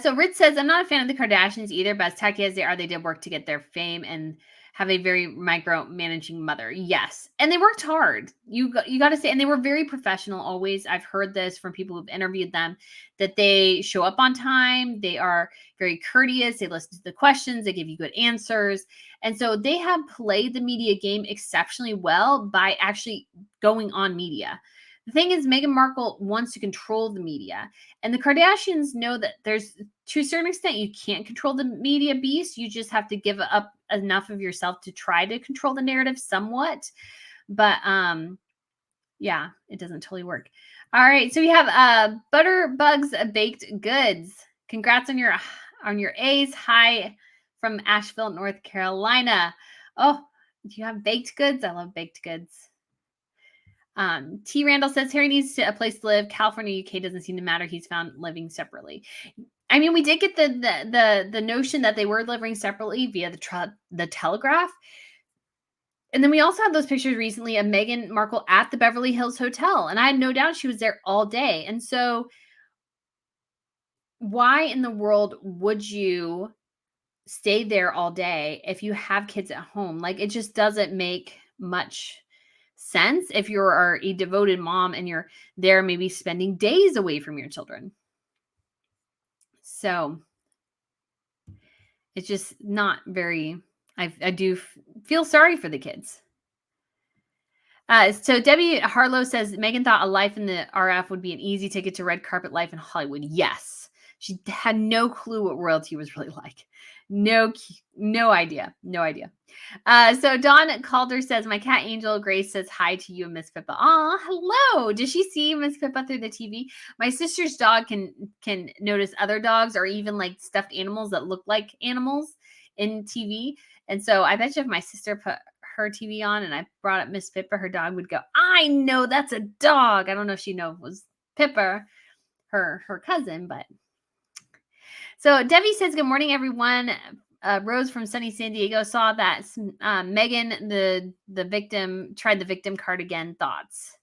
Speaker 1: So Rich says, I'm not a fan of the Kardashians either, but as tacky as they are, they did work to get their fame and have a very micromanaging mother. Yes. And they worked hard. You got to say, and they were very professional always. I've heard this from people who've interviewed them, that they show up on time. They are very courteous. They listen to the questions. They give you good answers. And so they have played the media game exceptionally well by actually going on media. The thing is, Meghan Markle wants to control the media. And the Kardashians know that there's, to a certain extent, you can't control the media beast. You just have to give up enough of yourself to try to control the narrative somewhat. But yeah, it doesn't totally work. All right, so we have Butterbugs Baked Goods. Congrats on your A's. Hi from Asheville, North Carolina. Oh, do you have baked goods? I love baked goods. T. Randall says Harry needs a place to live. California, UK doesn't seem to matter. He's found living separately. I mean, we did get the notion that they were living separately via the Telegraph. And then we also had those pictures recently of Meghan Markle at the Beverly Hills Hotel. And I had no doubt she was there all day. And so why in the world would you stay there all day if you have kids at home? Like, it just doesn't make much sense if you're a devoted mom and you're there maybe spending days away from your children. So it's just not very, I do feel sorry for the kids. So Debbie Harlow says Meghan thought a life in the RF would be an easy ticket to red carpet life in Hollywood. Yes. She had no clue what royalty was really like. No idea. No idea. So Dawn Calder says, my cat Angel Grace says hi to you and Miss Pippa. Aw, hello. Does she see Miss Pippa through the TV? My sister's dog can notice other dogs or even like stuffed animals that look like animals in TV. And so I bet you if my sister put her TV on and I brought up Miss Pippa, her dog would go, I know that's a dog. I don't know if she knows it was Pippa, her cousin, but. So Debbie says, good morning, everyone. Rose from sunny San Diego saw that Meghan, the victim, tried the victim card again. Thoughts?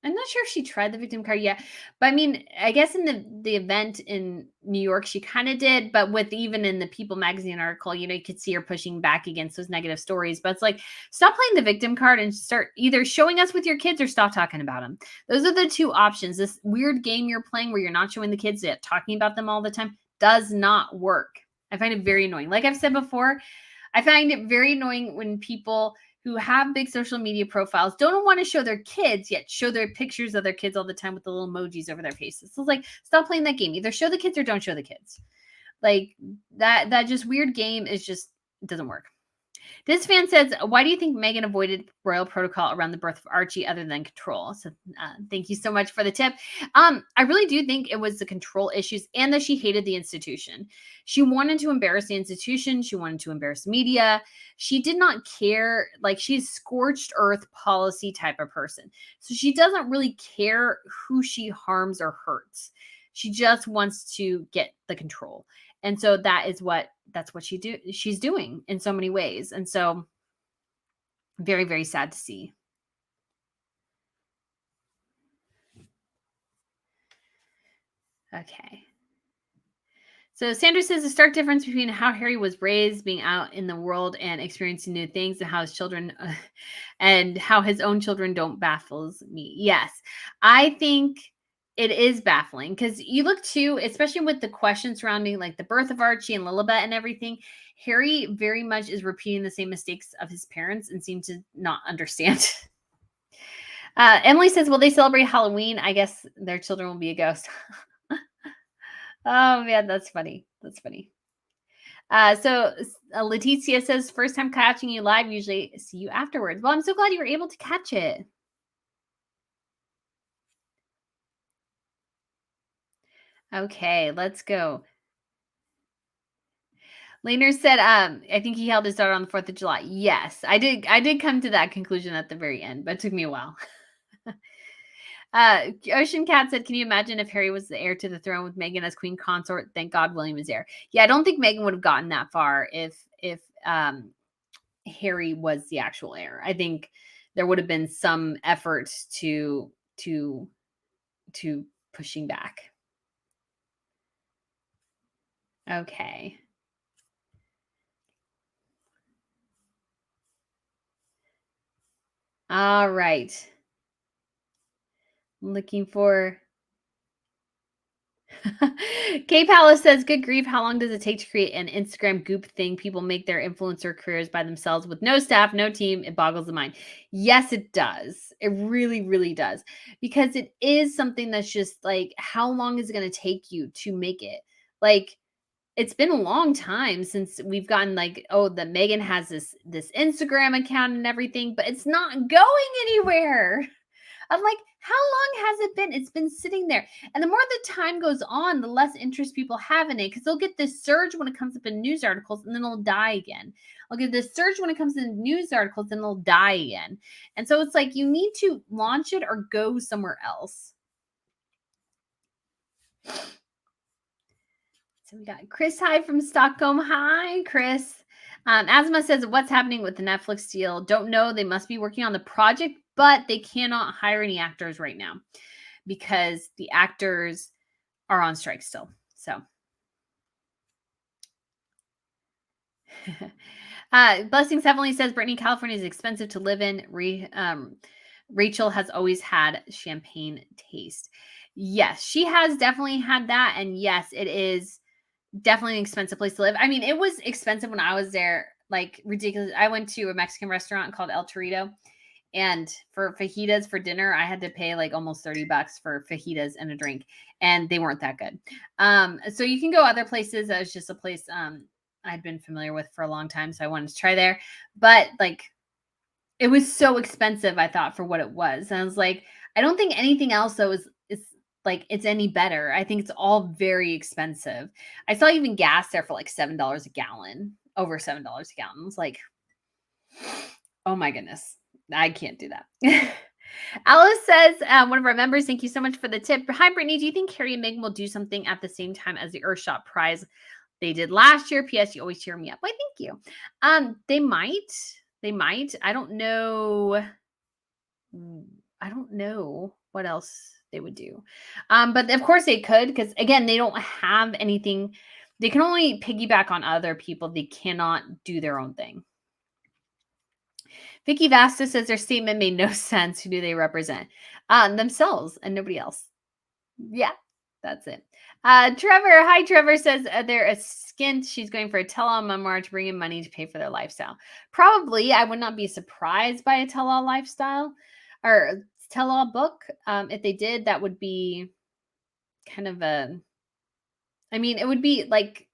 Speaker 1: I'm not sure if she tried the victim card yet, but I mean, I guess in the event in New York, she kind of did, but with even in the People magazine article, you could see her pushing back against those negative stories. But it's like, stop playing the victim card and start either showing us with your kids or stop talking about them. Those are the two options. This weird game you're playing where you're not showing the kids yet talking about them all the time does not work. I find it very annoying. Like I've said before, I find it very annoying when people who have big social media profiles don't want to show their kids yet show their pictures of their kids all the time with the little emojis over their faces. So it's like, stop playing that game. Either show the kids or don't show the kids. Like that just weird game is just, it doesn't work. This fan says, why do you think Meghan avoided royal protocol around the birth of Archie other than control? So thank you so much for the tip. I really do think it was the control issues and that she hated the institution. She wanted to embarrass the institution. She wanted to embarrass media. She did not care. Like, she's scorched earth policy type of person. So she doesn't really care who she harms or hurts. She just wants to get the control. And so that's what she's doing in so many ways. And so very, very sad to see. Okay. So Sandra says the stark difference between how Harry was raised, being out in the world and experiencing new things, and how his children and how his own children don't baffles me. Yes, I think it is baffling because you look too, especially with the questions surrounding like the birth of Archie and Lilibet and everything. Harry very much is repeating the same mistakes of his parents and seem to not understand. Emily says, will they celebrate Halloween? I guess their children will be a ghost. Oh man, that's funny. That's funny. So Leticia says, first time catching you live, usually see you afterwards. Well, I'm so glad you were able to catch it. Okay, let's go. Lehner said, I think he held his daughter on the 4th of July. Yes, I did come to that conclusion at the very end, but it took me a while. Ocean Cat said, can you imagine if Harry was the heir to the throne with Meghan as queen consort? Thank God William is heir. Yeah, I don't think Meghan would have gotten that far if Harry was the actual heir. I think there would have been some effort to pushing back. Okay. All right. Looking for K Palace says, good grief, how long does it take to create an Instagram goop thing? People make their influencer careers by themselves with no staff, no team. It boggles the mind. Yes, it does. It really, really does. Because it is something that's just like, how long is it going to take you to make it? Like, it's been a long time since we've gotten like, oh, that Meghan has this Instagram account and everything, but it's not going anywhere. I'm like, how long has it been? It's been sitting there. And the more the time goes on, the less interest people have in it because they'll get this surge when it comes up in news articles and then they'll die again. I'll get this surge when it comes in news articles and they'll die again. And so it's like you need to launch it or go somewhere else. So we got Chris Hi from Stockholm. Hi, Chris. Asma says, what's happening with the Netflix deal? Don't know. They must be working on the project, but they cannot hire any actors right now because the actors are on strike still. So Blessings Heavenly says, Brittany, California is expensive to live in. Rachel has always had champagne taste. Yes, she has definitely had that. And yes, it is definitely an expensive place to live. I mean, it was expensive when I was there, like ridiculous. I went to a Mexican restaurant called El Torito, and for fajitas for dinner, I had to pay like almost $30 for fajitas and a drink, and they weren't that good. So you can go other places. That was just a place I'd been familiar with for a long time, so I wanted to try there. But like, it was so expensive, I thought, for what it was. And I was like, I don't think anything else though is like it's any better. I think it's all very expensive. I saw even gas there for like $7 a gallon, over $7 a gallon. I was like, oh my goodness, I can't do that. Alice says, one of our members, thank you so much for the tip. Hi, Brittany. Do you think Harry and Meghan will do something at the same time as the Earthshot Prize they did last year? P.S. You always cheer me up. Why, thank you. They might. They might. I don't know. I don't know what else they would do. But of course they could, because again, they don't have anything. They can only piggyback on other people. They cannot do their own thing. Vicky Vasta says their statement made no sense. Who do they represent? Themselves and nobody else. Yeah, that's it. Trevor, hi, Trevor says they're a skint. She's going for a tell-all memoir to bring in money to pay for their lifestyle. Probably, I would not be surprised by a tell-all lifestyle or tell-all book. If they did, that would be kind of a, I mean, it would be like,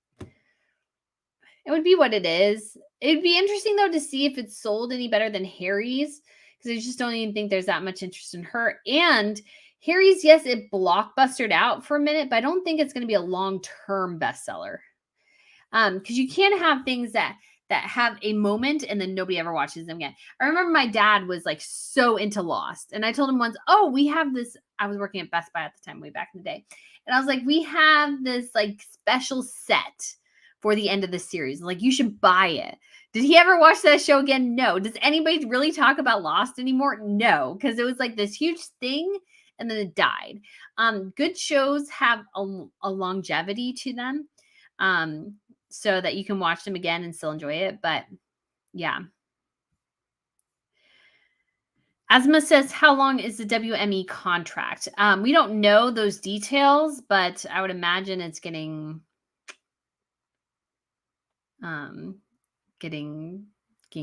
Speaker 1: it would be what it is. It'd be interesting though to see if it's sold any better than Harry's, because I just don't even think there's that much interest in her. And Harry's, yes, it blockbustered out for a minute, but I don't think it's going to be a long-term bestseller. Because you can't have things that have a moment and then nobody ever watches them again. I remember my dad was like so into Lost, and I told him once, "Oh, we have this." I was working at Best Buy at the time, way back in the day, and I was like, "We have this like special set for the end of the series. Like, you should buy it." Did he ever watch that show again? No. Does anybody really talk about Lost anymore? No, because it was like this huge thing and then it died. Good shows have a longevity to them. So that you can watch them again and still enjoy it. But yeah. Asma says, how long is the WME contract? We don't know those details, but I would imagine it's getting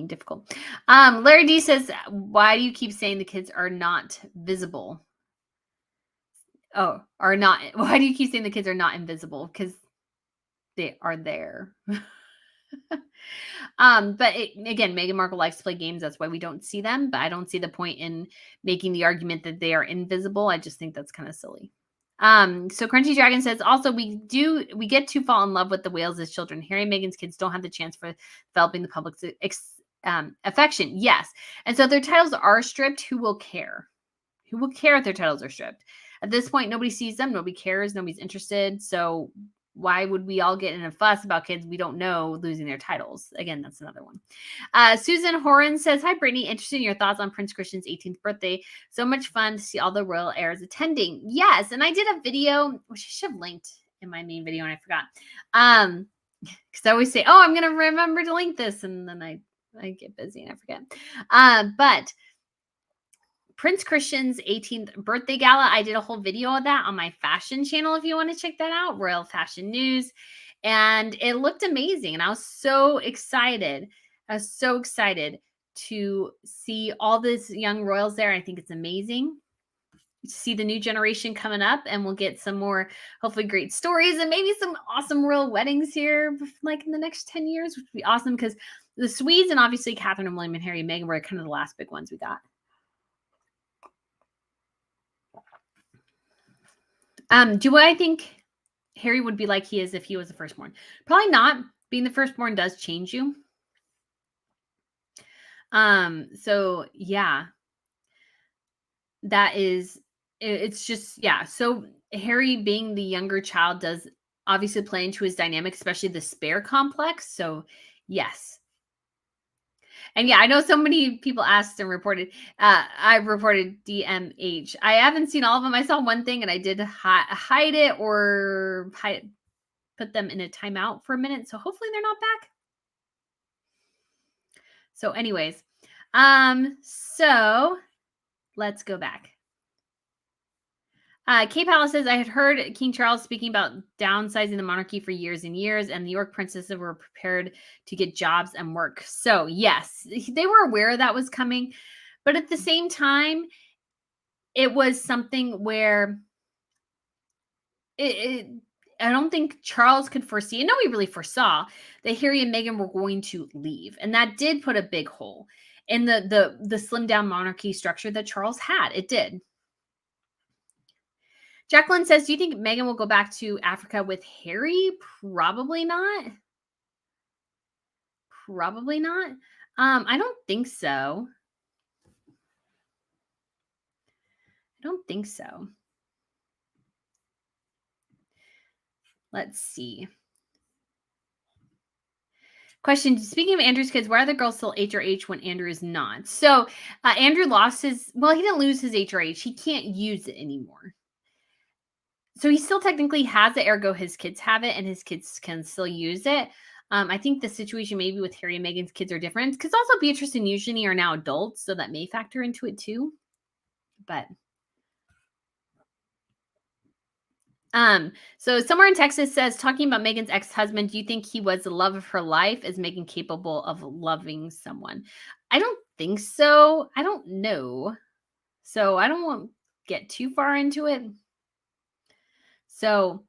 Speaker 1: difficult. Larry D says, why do you keep saying the kids are not visible? Oh, are not. Why do you keep saying the kids are not invisible? Because they are there. But again, Meghan Markle likes to play games. That's why we don't see them. But I don't see the point in making the argument that they are invisible. I just think that's kind of silly. So Crunchy Dragon says, also, we get to fall in love with the whales as children. Harry and Meghan's kids don't have the chance for developing the public's affection. Yes. And so if their titles are stripped, who will care? Who will care if their titles are stripped? At this point, nobody sees them. Nobody cares. Nobody's interested. So why would we all get in a fuss about kids we don't know losing their titles? Again, that's another one. Susan Horan says, hi, Brittany. Interested in your thoughts on Prince Christian's 18th birthday. So much fun to see all the royal heirs attending. Yes, and I did a video, which I should have linked in my main video, and I forgot. Because I always say, oh, I'm going to remember to link this, and then I get busy and I forget. But Prince Christian's 18th birthday gala, I did a whole video of that on my fashion channel if you want to check that out, Royal Fashion News. And it looked amazing. And I was so excited. I was so excited to see all these young royals there. I think it's amazing to see the new generation coming up, and we'll get some more, hopefully, great stories and maybe some awesome royal weddings here, like in the next 10 years, which would be awesome because the Swedes and obviously Catherine and William and Harry and Meghan were kind of the last big ones we got. Do I think Harry would be like he is if he was the firstborn? Probably not. Being the firstborn does change you. So yeah, that is it's just yeah. So Harry being the younger child does obviously play into his dynamic, especially the spare complex. So yes. And yeah, I know so many people asked and reported. I reported DMH. I haven't seen all of them. I saw one thing and I did hide it or put them in a timeout for a minute. So hopefully they're not back. So, anyways, so let's go back. Kay Palace says, I had heard King Charles speaking about downsizing the monarchy for years and years, and the York princesses were prepared to get jobs and work. So, yes, they were aware that was coming. But at the same time, it was something where I don't think Charles could foresee, and nobody really foresaw that Harry and Meghan were going to leave. And that did put a big hole in the slimmed down monarchy structure that Charles had. It did. Jacqueline says, do you think Meghan will go back to Africa with Harry? Probably not. Probably not. I don't think so. I don't think so. Let's see. Question, speaking of Andrew's kids, why are the girls still HRH when Andrew is not? So Andrew lost his, well, he didn't lose his HRH. He can't use it anymore. So he still technically has it, ergo his kids have it, and his kids can still use it. I think the situation maybe with Harry and Meghan's kids are different because also Beatrice and Eugenie are now adults, so that may factor into it too. But so somewhere in Texas says, talking about Meghan's ex-husband, do you think he was the love of her life? Is Meghan capable of loving someone? I don't think so. I don't know. So I don't want to get too far into it. So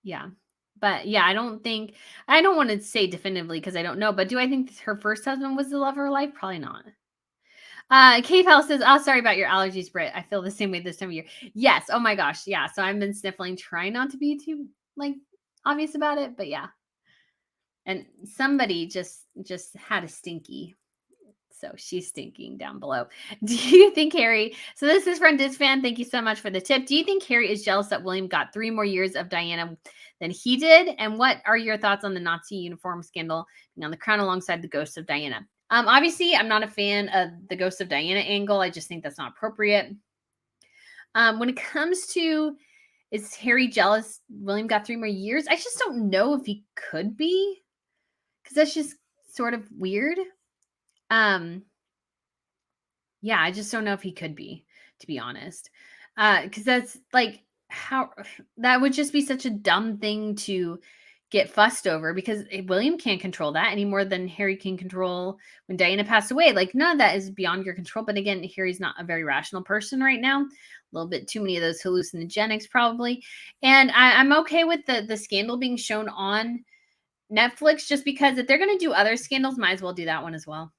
Speaker 1: yeah. But yeah, I don't want to say definitively because I don't know. But do I think her first husband was the love of her life? Probably not. Kate Hell says, oh, sorry about your allergies, Britt. I feel the same way this time of year. Yes. Oh my gosh. Yeah. So I've been sniffling, trying not to be too obvious about it, but yeah. And somebody just had a stinky. So she's stinking down below. Do you think Harry, so this is from Disfan. Thank you so much for the tip. Do you think Harry is jealous that William got 3 more years of Diana than he did? And what are your thoughts on the Nazi uniform scandal being on the crown alongside the ghost of Diana? Obviously, I'm not a fan of the ghost of Diana angle. I just think that's not appropriate. When it comes to, is Harry jealous William got 3 more years? I just don't know if he could be, because that's just sort of weird. Yeah, I just don't know if he could be, to be honest. Because that's how that would just be such a dumb thing to get fussed over, because William can't control that any more than Harry can control when Diana passed away. None of that is beyond your control. But again, Harry's not a very rational person right now. A little bit too many of those hallucinogenics probably. And I'm okay with the scandal being shown on Netflix, just because if they're going to do other scandals, might as well do that one as well.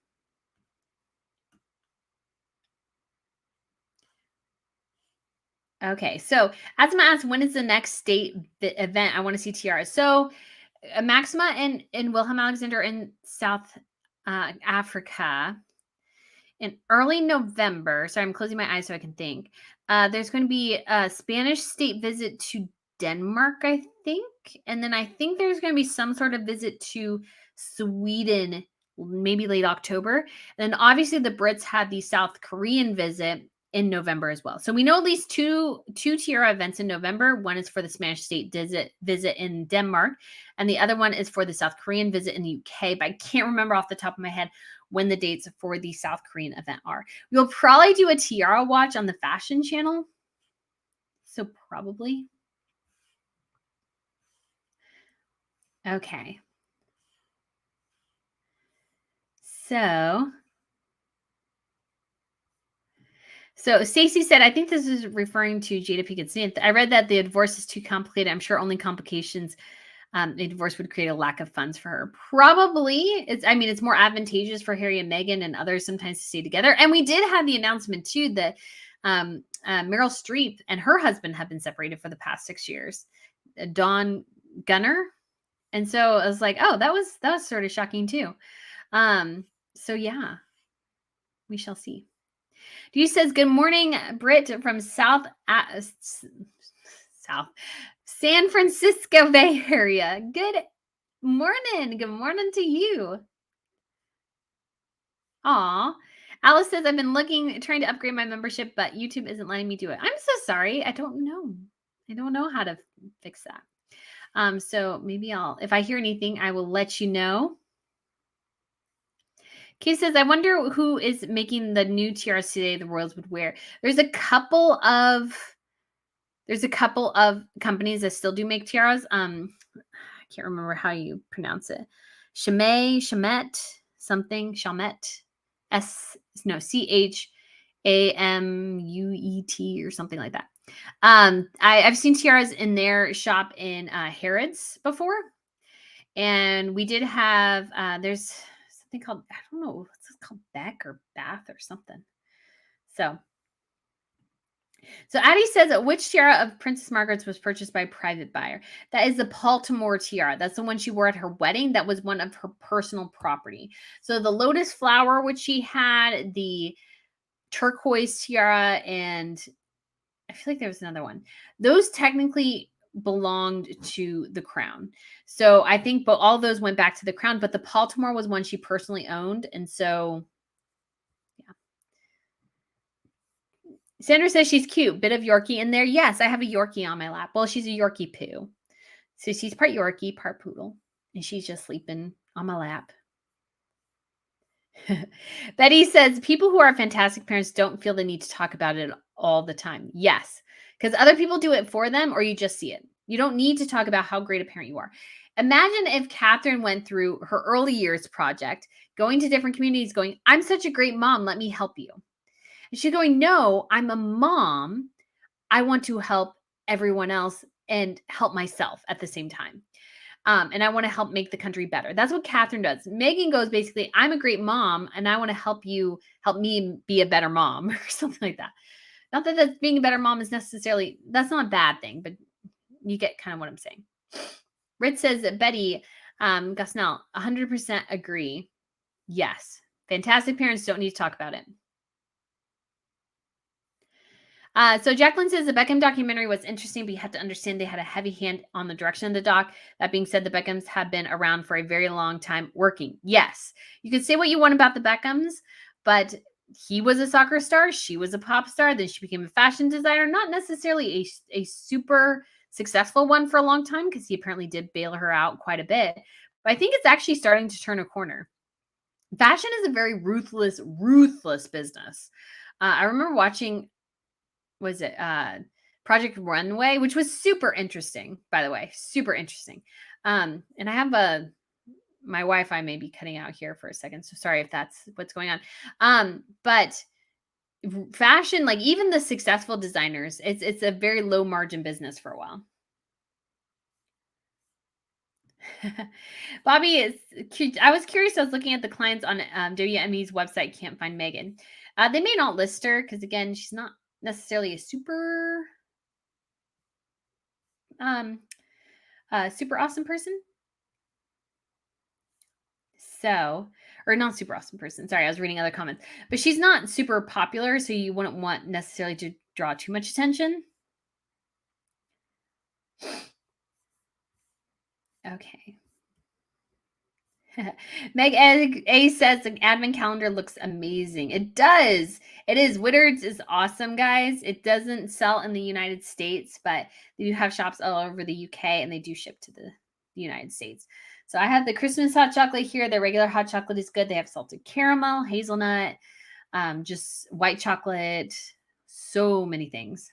Speaker 1: Okay, so Asma asks, when is the next state event I want to see Tiara? So Maxima and Wilhelm Alexander in South Africa in early November. Sorry, I'm closing my eyes so I can think. There's going to be a Spanish state visit to Denmark, I think. And then I think there's going to be some sort of visit to Sweden, maybe late October. And then obviously the Brits had the South Korean visit in November as well. So we know at least two Tiara events in November. One is for the Spanish state visit in Denmark, and the other one is for the South Korean visit in the UK. But I can't remember off the top of my head when the dates for the South Korean event are. We'll probably do a Tiara watch on the fashion channel. So probably. Okay. So Stacey said, I think this is referring to Jada Pinkett Smith. I read that the divorce is too complicated. I'm sure only complications, a divorce would create a lack of funds for her. Probably. It's more advantageous for Harry and Meghan and others sometimes to stay together. And we did have the announcement too that Meryl Streep and her husband have been separated for the past 6 years. Dawn Gunner. And so I was like, oh, that was sort of shocking too. So yeah, we shall see. Do says, good morning, Britt from South San Francisco Bay Area. Good morning. Good morning to you. Aw. Alice says, I've been trying to upgrade my membership, but YouTube isn't letting me do it. I'm so sorry. I don't know. I don't know how to fix that. So maybe if I hear anything, I will let you know. Kay says, I wonder who is making the new tiaras today the royals would wear. There's a couple of companies that still do make tiaras. I can't remember how you pronounce it. Chamet, something, Chamet. CHAMUET or something like that. I've seen tiaras in their shop in Harrods before. And we did have, there's something called, I don't know, what's it called, Beck or Bath or something. So Addie says, which tiara of Princess Margaret's was purchased by a private buyer? That is the Baltimore tiara. That's the one she wore at her wedding. That was one of her personal property. So the lotus flower, which she had, the turquoise tiara, and I feel like there was another one. Those technically belonged to the crown. So I think all those went back to the crown, but the Baltimore was one she personally owned. And so, yeah. Sandra says she's cute. Bit of Yorkie in there. Yes, I have a Yorkie on my lap. Well, she's a Yorkie poo. So she's part Yorkie, part poodle. And she's just sleeping on my lap. Betty says people who are fantastic parents don't feel the need to talk about it all the time. Yes, because other people do it for them, or you just see it. You don't need to talk about how great a parent you are. Imagine if Catherine went through her early years project, going to different communities, going, I'm such a great mom. Let me help you. And she's going, no, I'm a mom. I want to help everyone else and help myself at the same time. And I want to help make the country better. That's what Catherine does. Meghan goes basically, I'm a great mom and I want to help me be a better mom or something like that. Not that being a better mom is that's not a bad thing, but you get kind of what I'm saying. Rit says that Betty Gosnell, 100% agree. Yes. Fantastic parents don't need to talk about it. So Jacqueline says the Beckham documentary was interesting, but you have to understand they had a heavy hand on the direction of the doc. That being said, the Beckhams have been around for a very long time working. Yes, you can say what you want about the Beckhams, but he was a soccer star. She was a pop star. Then she became a fashion designer. Not necessarily a super successful one for a long time because he apparently did bail her out quite a bit. But I think it's actually starting to turn a corner. Fashion is a very ruthless business. I remember watching Project Runway, which was super interesting, by the way, super interesting. And I have my Wi-Fi may be cutting out here for a second, so sorry if that's what's going on. But fashion, like even the successful designers, it's a very low margin business for a while. Bobby is cute. I was curious. I was looking at the clients on WME's website. Can't find Meghan. They may not list her because again, she's not necessarily a super super awesome person. So, or not super awesome person. Sorry, I was reading other comments. But she's not super popular, so you wouldn't want necessarily to draw too much attention. Okay. Meg A says the advent calendar looks amazing. It does. It is. Whittard's is awesome, guys. It doesn't sell in the United States, but they do have shops all over the UK and they do ship to the United States. So I have the Christmas hot chocolate here. The regular hot chocolate is good. They have salted caramel, hazelnut, just white chocolate, so many things.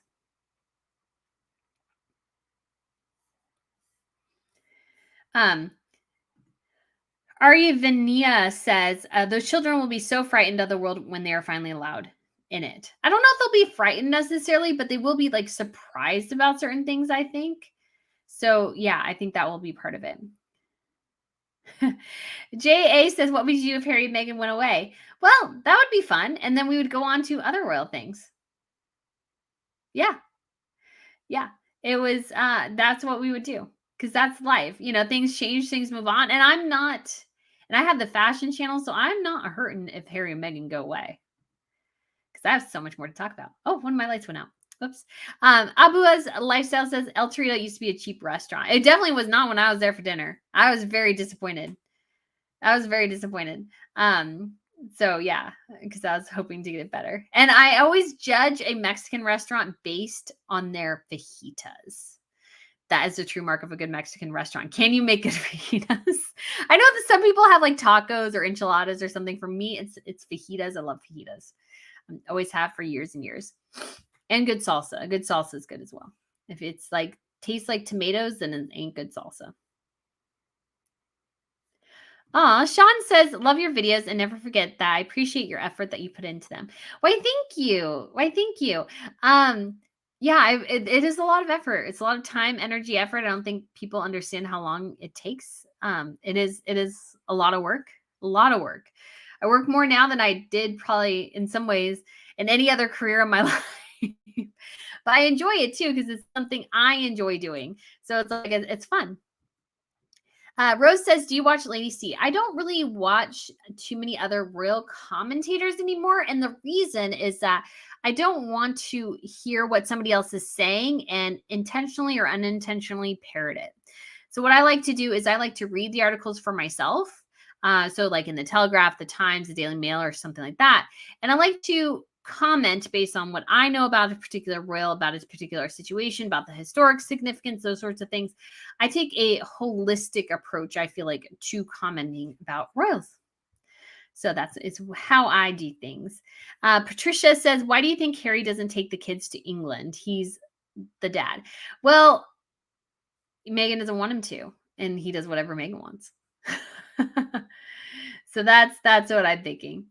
Speaker 1: Arya says, those children will be so frightened of the world when they are finally allowed in it. I don't know if they'll be frightened necessarily, but they will be like surprised about certain things, I think. So yeah, I think that will be part of it. J.A. says, what would you do if Harry and Meghan went away? Well, that would be fun. And then we would go on to other royal things. Yeah. Yeah. It was, that's what we would do because that's life. Things change, things move on. And I have the fashion channel, so I'm not hurting if Harry and Meghan go away because I have so much more to talk about. Oh, one of my lights went out. Oops. Abua's lifestyle says El Torito used to be a cheap restaurant. It definitely was not when I was there for dinner. I was very disappointed. So yeah, because I was hoping to get it better. And I always judge a Mexican restaurant based on their fajitas. That is the true mark of a good Mexican restaurant. Can you make good fajitas? I know that some people have like tacos or enchiladas or something. For me, it's fajitas. I love fajitas. Always have for years and years. And good salsa. A good salsa is good as well. If it's like tastes like tomatoes, then it ain't good salsa. Sean says, love your videos and never forget that I appreciate your effort that you put into them. Why, thank you. Why, thank you. Yeah, it is a lot of effort. It's a lot of time, energy, effort. I don't think people understand how long it takes. It is a lot of work, a lot of work. I work more now than I did probably in some ways in any other career in my life. But I enjoy it too because it's something I enjoy doing. So it's like, it's fun. Rose says, do you watch Lady C? I don't really watch too many other royal commentators anymore. And the reason is that I don't want to hear what somebody else is saying and intentionally or unintentionally parrot it. So what I like to do is I like to read the articles for myself. So like in the Telegraph, the Times, the Daily Mail, or something like that. And I like to comment based on what I know about a particular royal, about its particular situation, about the historic significance, those sorts of things. I take a holistic approach, I feel like, to commenting about royals. So it's how I do things. Patricia says, why do you think Harry doesn't take the kids to England? He's the dad. Well, Meghan doesn't want him to, and he does whatever Meghan wants. So that's what I'm thinking.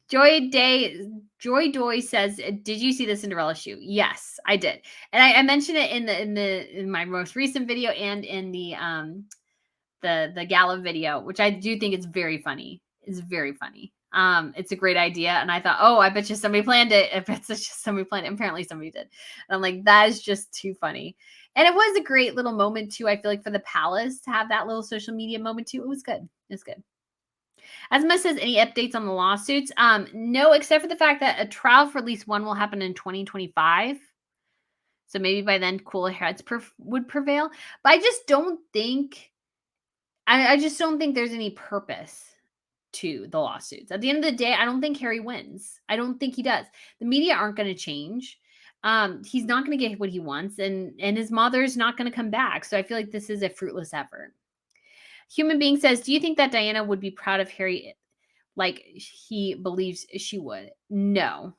Speaker 1: Joy Doy says, did you see the Cinderella shoe? Yes, I did. And I mentioned it in my most recent video and in the gala video, which I do think is very funny. It's very funny. It's a great idea. And I thought, oh, I bet you somebody planned it. I bet it's just somebody planned it. Apparently somebody did. And I'm like, that is just too funny. And it was a great little moment too. I feel like for the palace to have that little social media moment too. It was good. It was good. Asma says, any updates on the lawsuits? No, except for the fact that a trial for at least one will happen in 2025. So maybe by then cooler heads would prevail. But I just don't think, I just don't think there's any purpose to the lawsuits. At the end of the day, I don't think Harry wins. I don't think he does. The media aren't going to change. He's not going to get what he wants, and his mother's not going to come back. So I feel like this is a fruitless effort. Human Being says, do you think that Diana would be proud of Harry like he believes she would? No,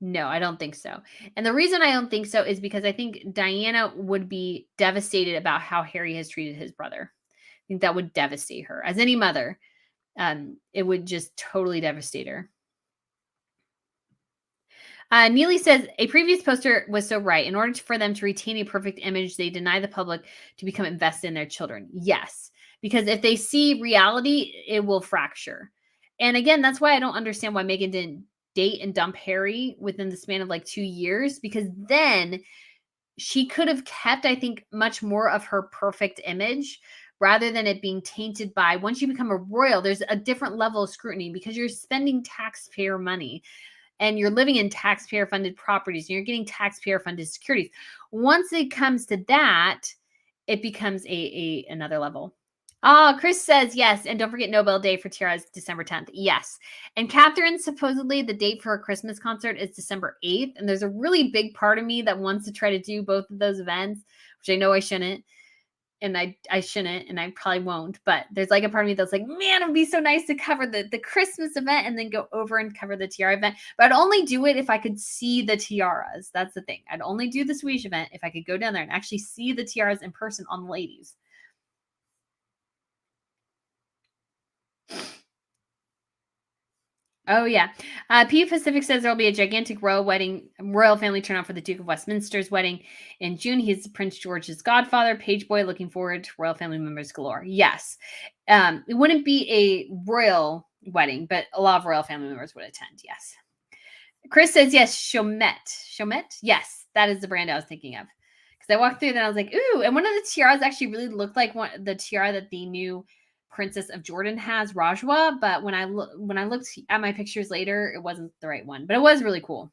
Speaker 1: I don't think so. And the reason I don't think so is because I think Diana would be devastated about how Harry has treated his brother. I think that would devastate her. As any mother, it would just totally devastate her. Neely says, a previous poster was so right. In order for them to retain a perfect image, they deny the public to become invested in their children. Yes, because if they see reality, it will fracture. And again, that's why I don't understand why Meghan didn't date and dump Harry within the span of like 2 years, because then she could have kept, I think, much more of her perfect image rather than it being tainted by, once you become a royal, there's a different level of scrutiny because you're spending taxpayer money. And you're living in taxpayer-funded properties, and you're getting taxpayer-funded securities. Once it comes to that, it becomes another level. Chris says yes, and don't forget Nobel Day for Tiara is December 10th. Yes. And Catherine, supposedly the date for her Christmas concert is December 8th, and there's a really big part of me that wants to try to do both of those events, which I know I shouldn't. And I shouldn't, and I probably won't, but there's like a part of me that's like, man, it'd be so nice to cover the Christmas event and then go over and cover the tiara event. But I'd only do it if I could see the tiaras. That's the thing. I'd only do the Swedish event if I could go down there and actually see the tiaras in person on the ladies. Oh, yeah. P Pacific says there will be a gigantic royal family turnout for the Duke of Westminster's wedding in June. He's Prince George's godfather. Page boy, looking forward to royal family members galore. Yes. It wouldn't be a royal wedding, but a lot of royal family members would attend. Yes. Chris says yes, Chomet. Chomet? Yes, that is the brand I was thinking of. Because I walked through and I was like, ooh, and one of the tiaras actually really looked like the tiara that the new Princess of Jordan has, Rajwa. But when I looked at my pictures later, it wasn't the right one. But it was really cool.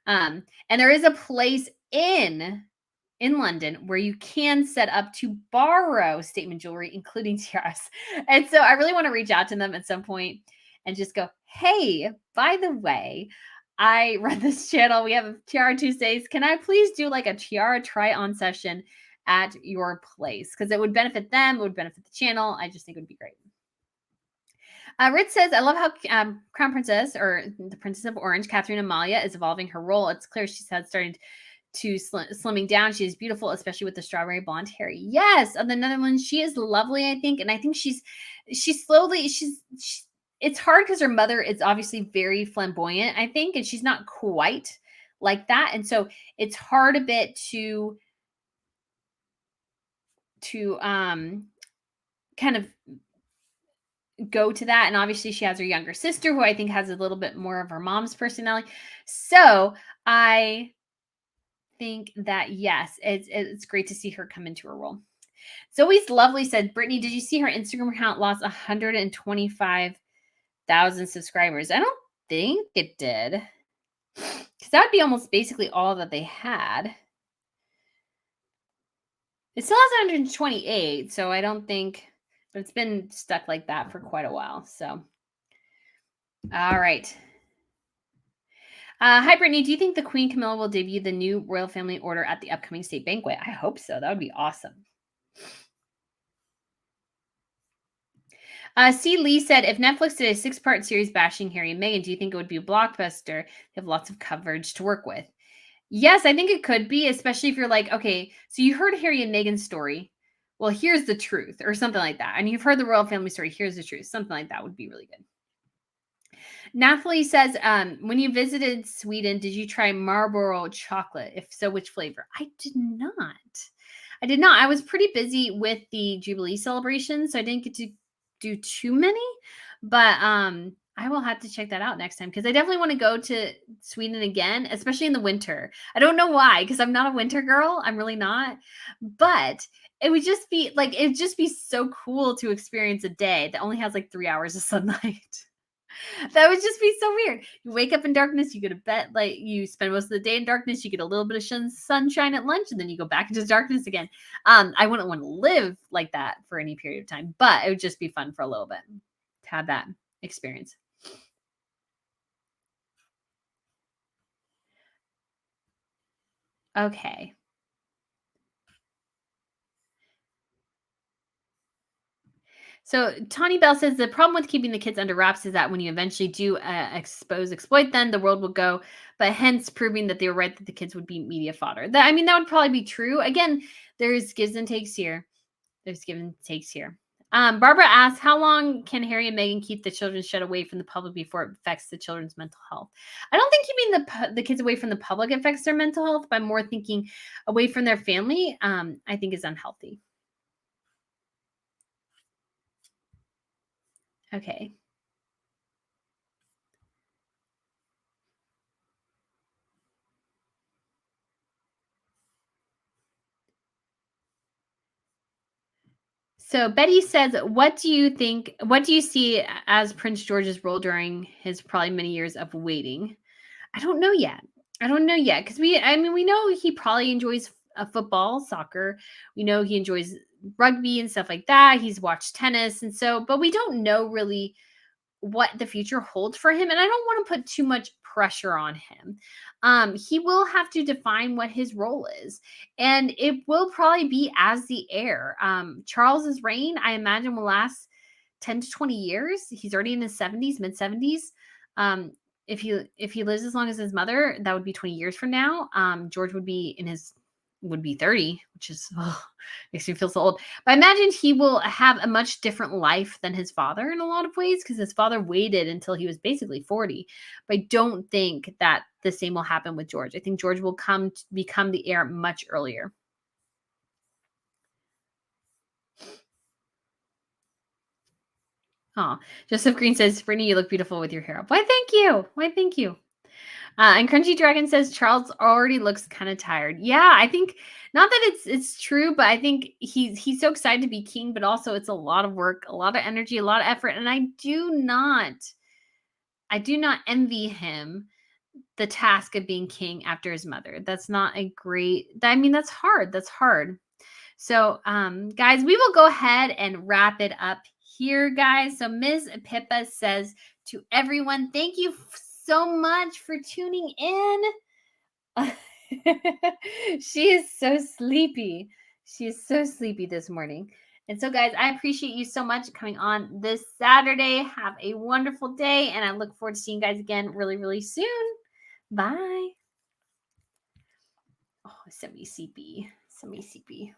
Speaker 1: And there is a place in London where you can set up to borrow statement jewelry, including tiaras. And so I really want to reach out to them at some point and just go, hey, by the way, I run this channel. We have Tiara Tuesdays. Can I please do like a tiara try on session at your place? Because it would benefit them. It would benefit the channel. I just think it would be great. Rich says, I love how Crown Princess, or the Princess of Orange, Catherine Amalia, is evolving her role. It's clear she's started to slimming down. She is beautiful, especially with the strawberry blonde hair. Yes, on the Netherlands, she is lovely, I think. And I think she's slowly, it's hard because her mother is obviously very flamboyant, I think, and she's not quite like that. And so it's hard a bit to kind of go to that. And obviously she has her younger sister who I think has a little bit more of her mom's personality. So I think that yes, it's great to see her come into her role. Zoe's Lovely said, Brittany, did you see her Instagram account lost 125,000 subscribers? I don't think it did. Because that would be almost basically all that they had. It still has 128, so I don't think, but it's been stuck like that for quite a while. So, all right. Hi, Brittany. Do you think the Queen Camilla will debut the new royal family order at the upcoming state banquet? I hope so. That would be awesome. C. Lee said, if Netflix did a 6-part series bashing Harry and Meghan, do you think it would be a blockbuster? They have lots of coverage to work with. Yes, I think it could be, especially if you're like, okay, so you heard Harry and Meghan's story. Well, here's the truth, or something like that. And you've heard the royal family story. Here's the truth. Something like that would be really good. Nathalie says, when you visited Sweden, did you try Marlboro chocolate? If so, which flavor? I did not. I was pretty busy with the Jubilee celebration, so I didn't get to do too many. But I will have to check that out next time because I definitely want to go to Sweden again, especially in the winter. I don't know why, because I'm not a winter girl. I'm really not. But it'd just be so cool to experience a day that only has like 3 hours of sunlight. That would just be so weird. You wake up in darkness, you go to bed, like you spend most of the day in darkness, you get a little bit of sunshine at lunch, and then you go back into darkness again. I wouldn't want to live like that for any period of time, but it would just be fun for a little bit to have that experience. Okay. So Tawny Bell says the problem with keeping the kids under wraps is that when you eventually do exploit them, the world will go, but hence proving that they were right that the kids would be media fodder. That would probably be true. Again, there's gives and takes here. Barbara asks, how long can Harry and Meghan keep the children shut away from the public before it affects the children's mental health? I don't think keeping the kids away from the public affects their mental health, but more thinking away from their family, I think is unhealthy. Okay. So Betty says, what do you see as Prince George's role during his probably many years of waiting? I don't know yet. Because we know he probably enjoys football, soccer. We know he enjoys rugby and stuff like that. He's watched tennis. And so, but we don't know really what the future holds for him. And I don't want to put too much pressure on him. He will have to define what his role is. And it will probably be as the heir. Charles's reign, I imagine, will last 10 to 20 years. He's already in his 70s, mid 70s. If he lives as long as his mother, that would be 20 years from now. George would be 30, which is makes me feel so old. But I imagine he will have a much different life than his father in a lot of ways because his father waited until he was basically 40. But I don't think that the same will happen with George. I think George will become the heir much earlier. Oh, Joseph Green says, Brittany, you look beautiful with your hair up. Why, thank you. And Crunchy Dragon says Charles already looks kind of tired. Yeah, I think not that it's true, but I think he's so excited to be king, but also it's a lot of work, a lot of energy, a lot of effort, and I do not envy him the task of being king after his mother. That's not a great. I mean, that's hard. That's hard. So, guys, we will go ahead and wrap it up here, guys. So, Ms. Pippa says to everyone, thank you so much for tuning in. She is so sleepy. She is so sleepy this morning. And so, guys, I appreciate you so much coming on this Saturday. Have a wonderful day, and I look forward to seeing you guys again really, really soon. Bye. Oh, semi-CP. Semi-CP.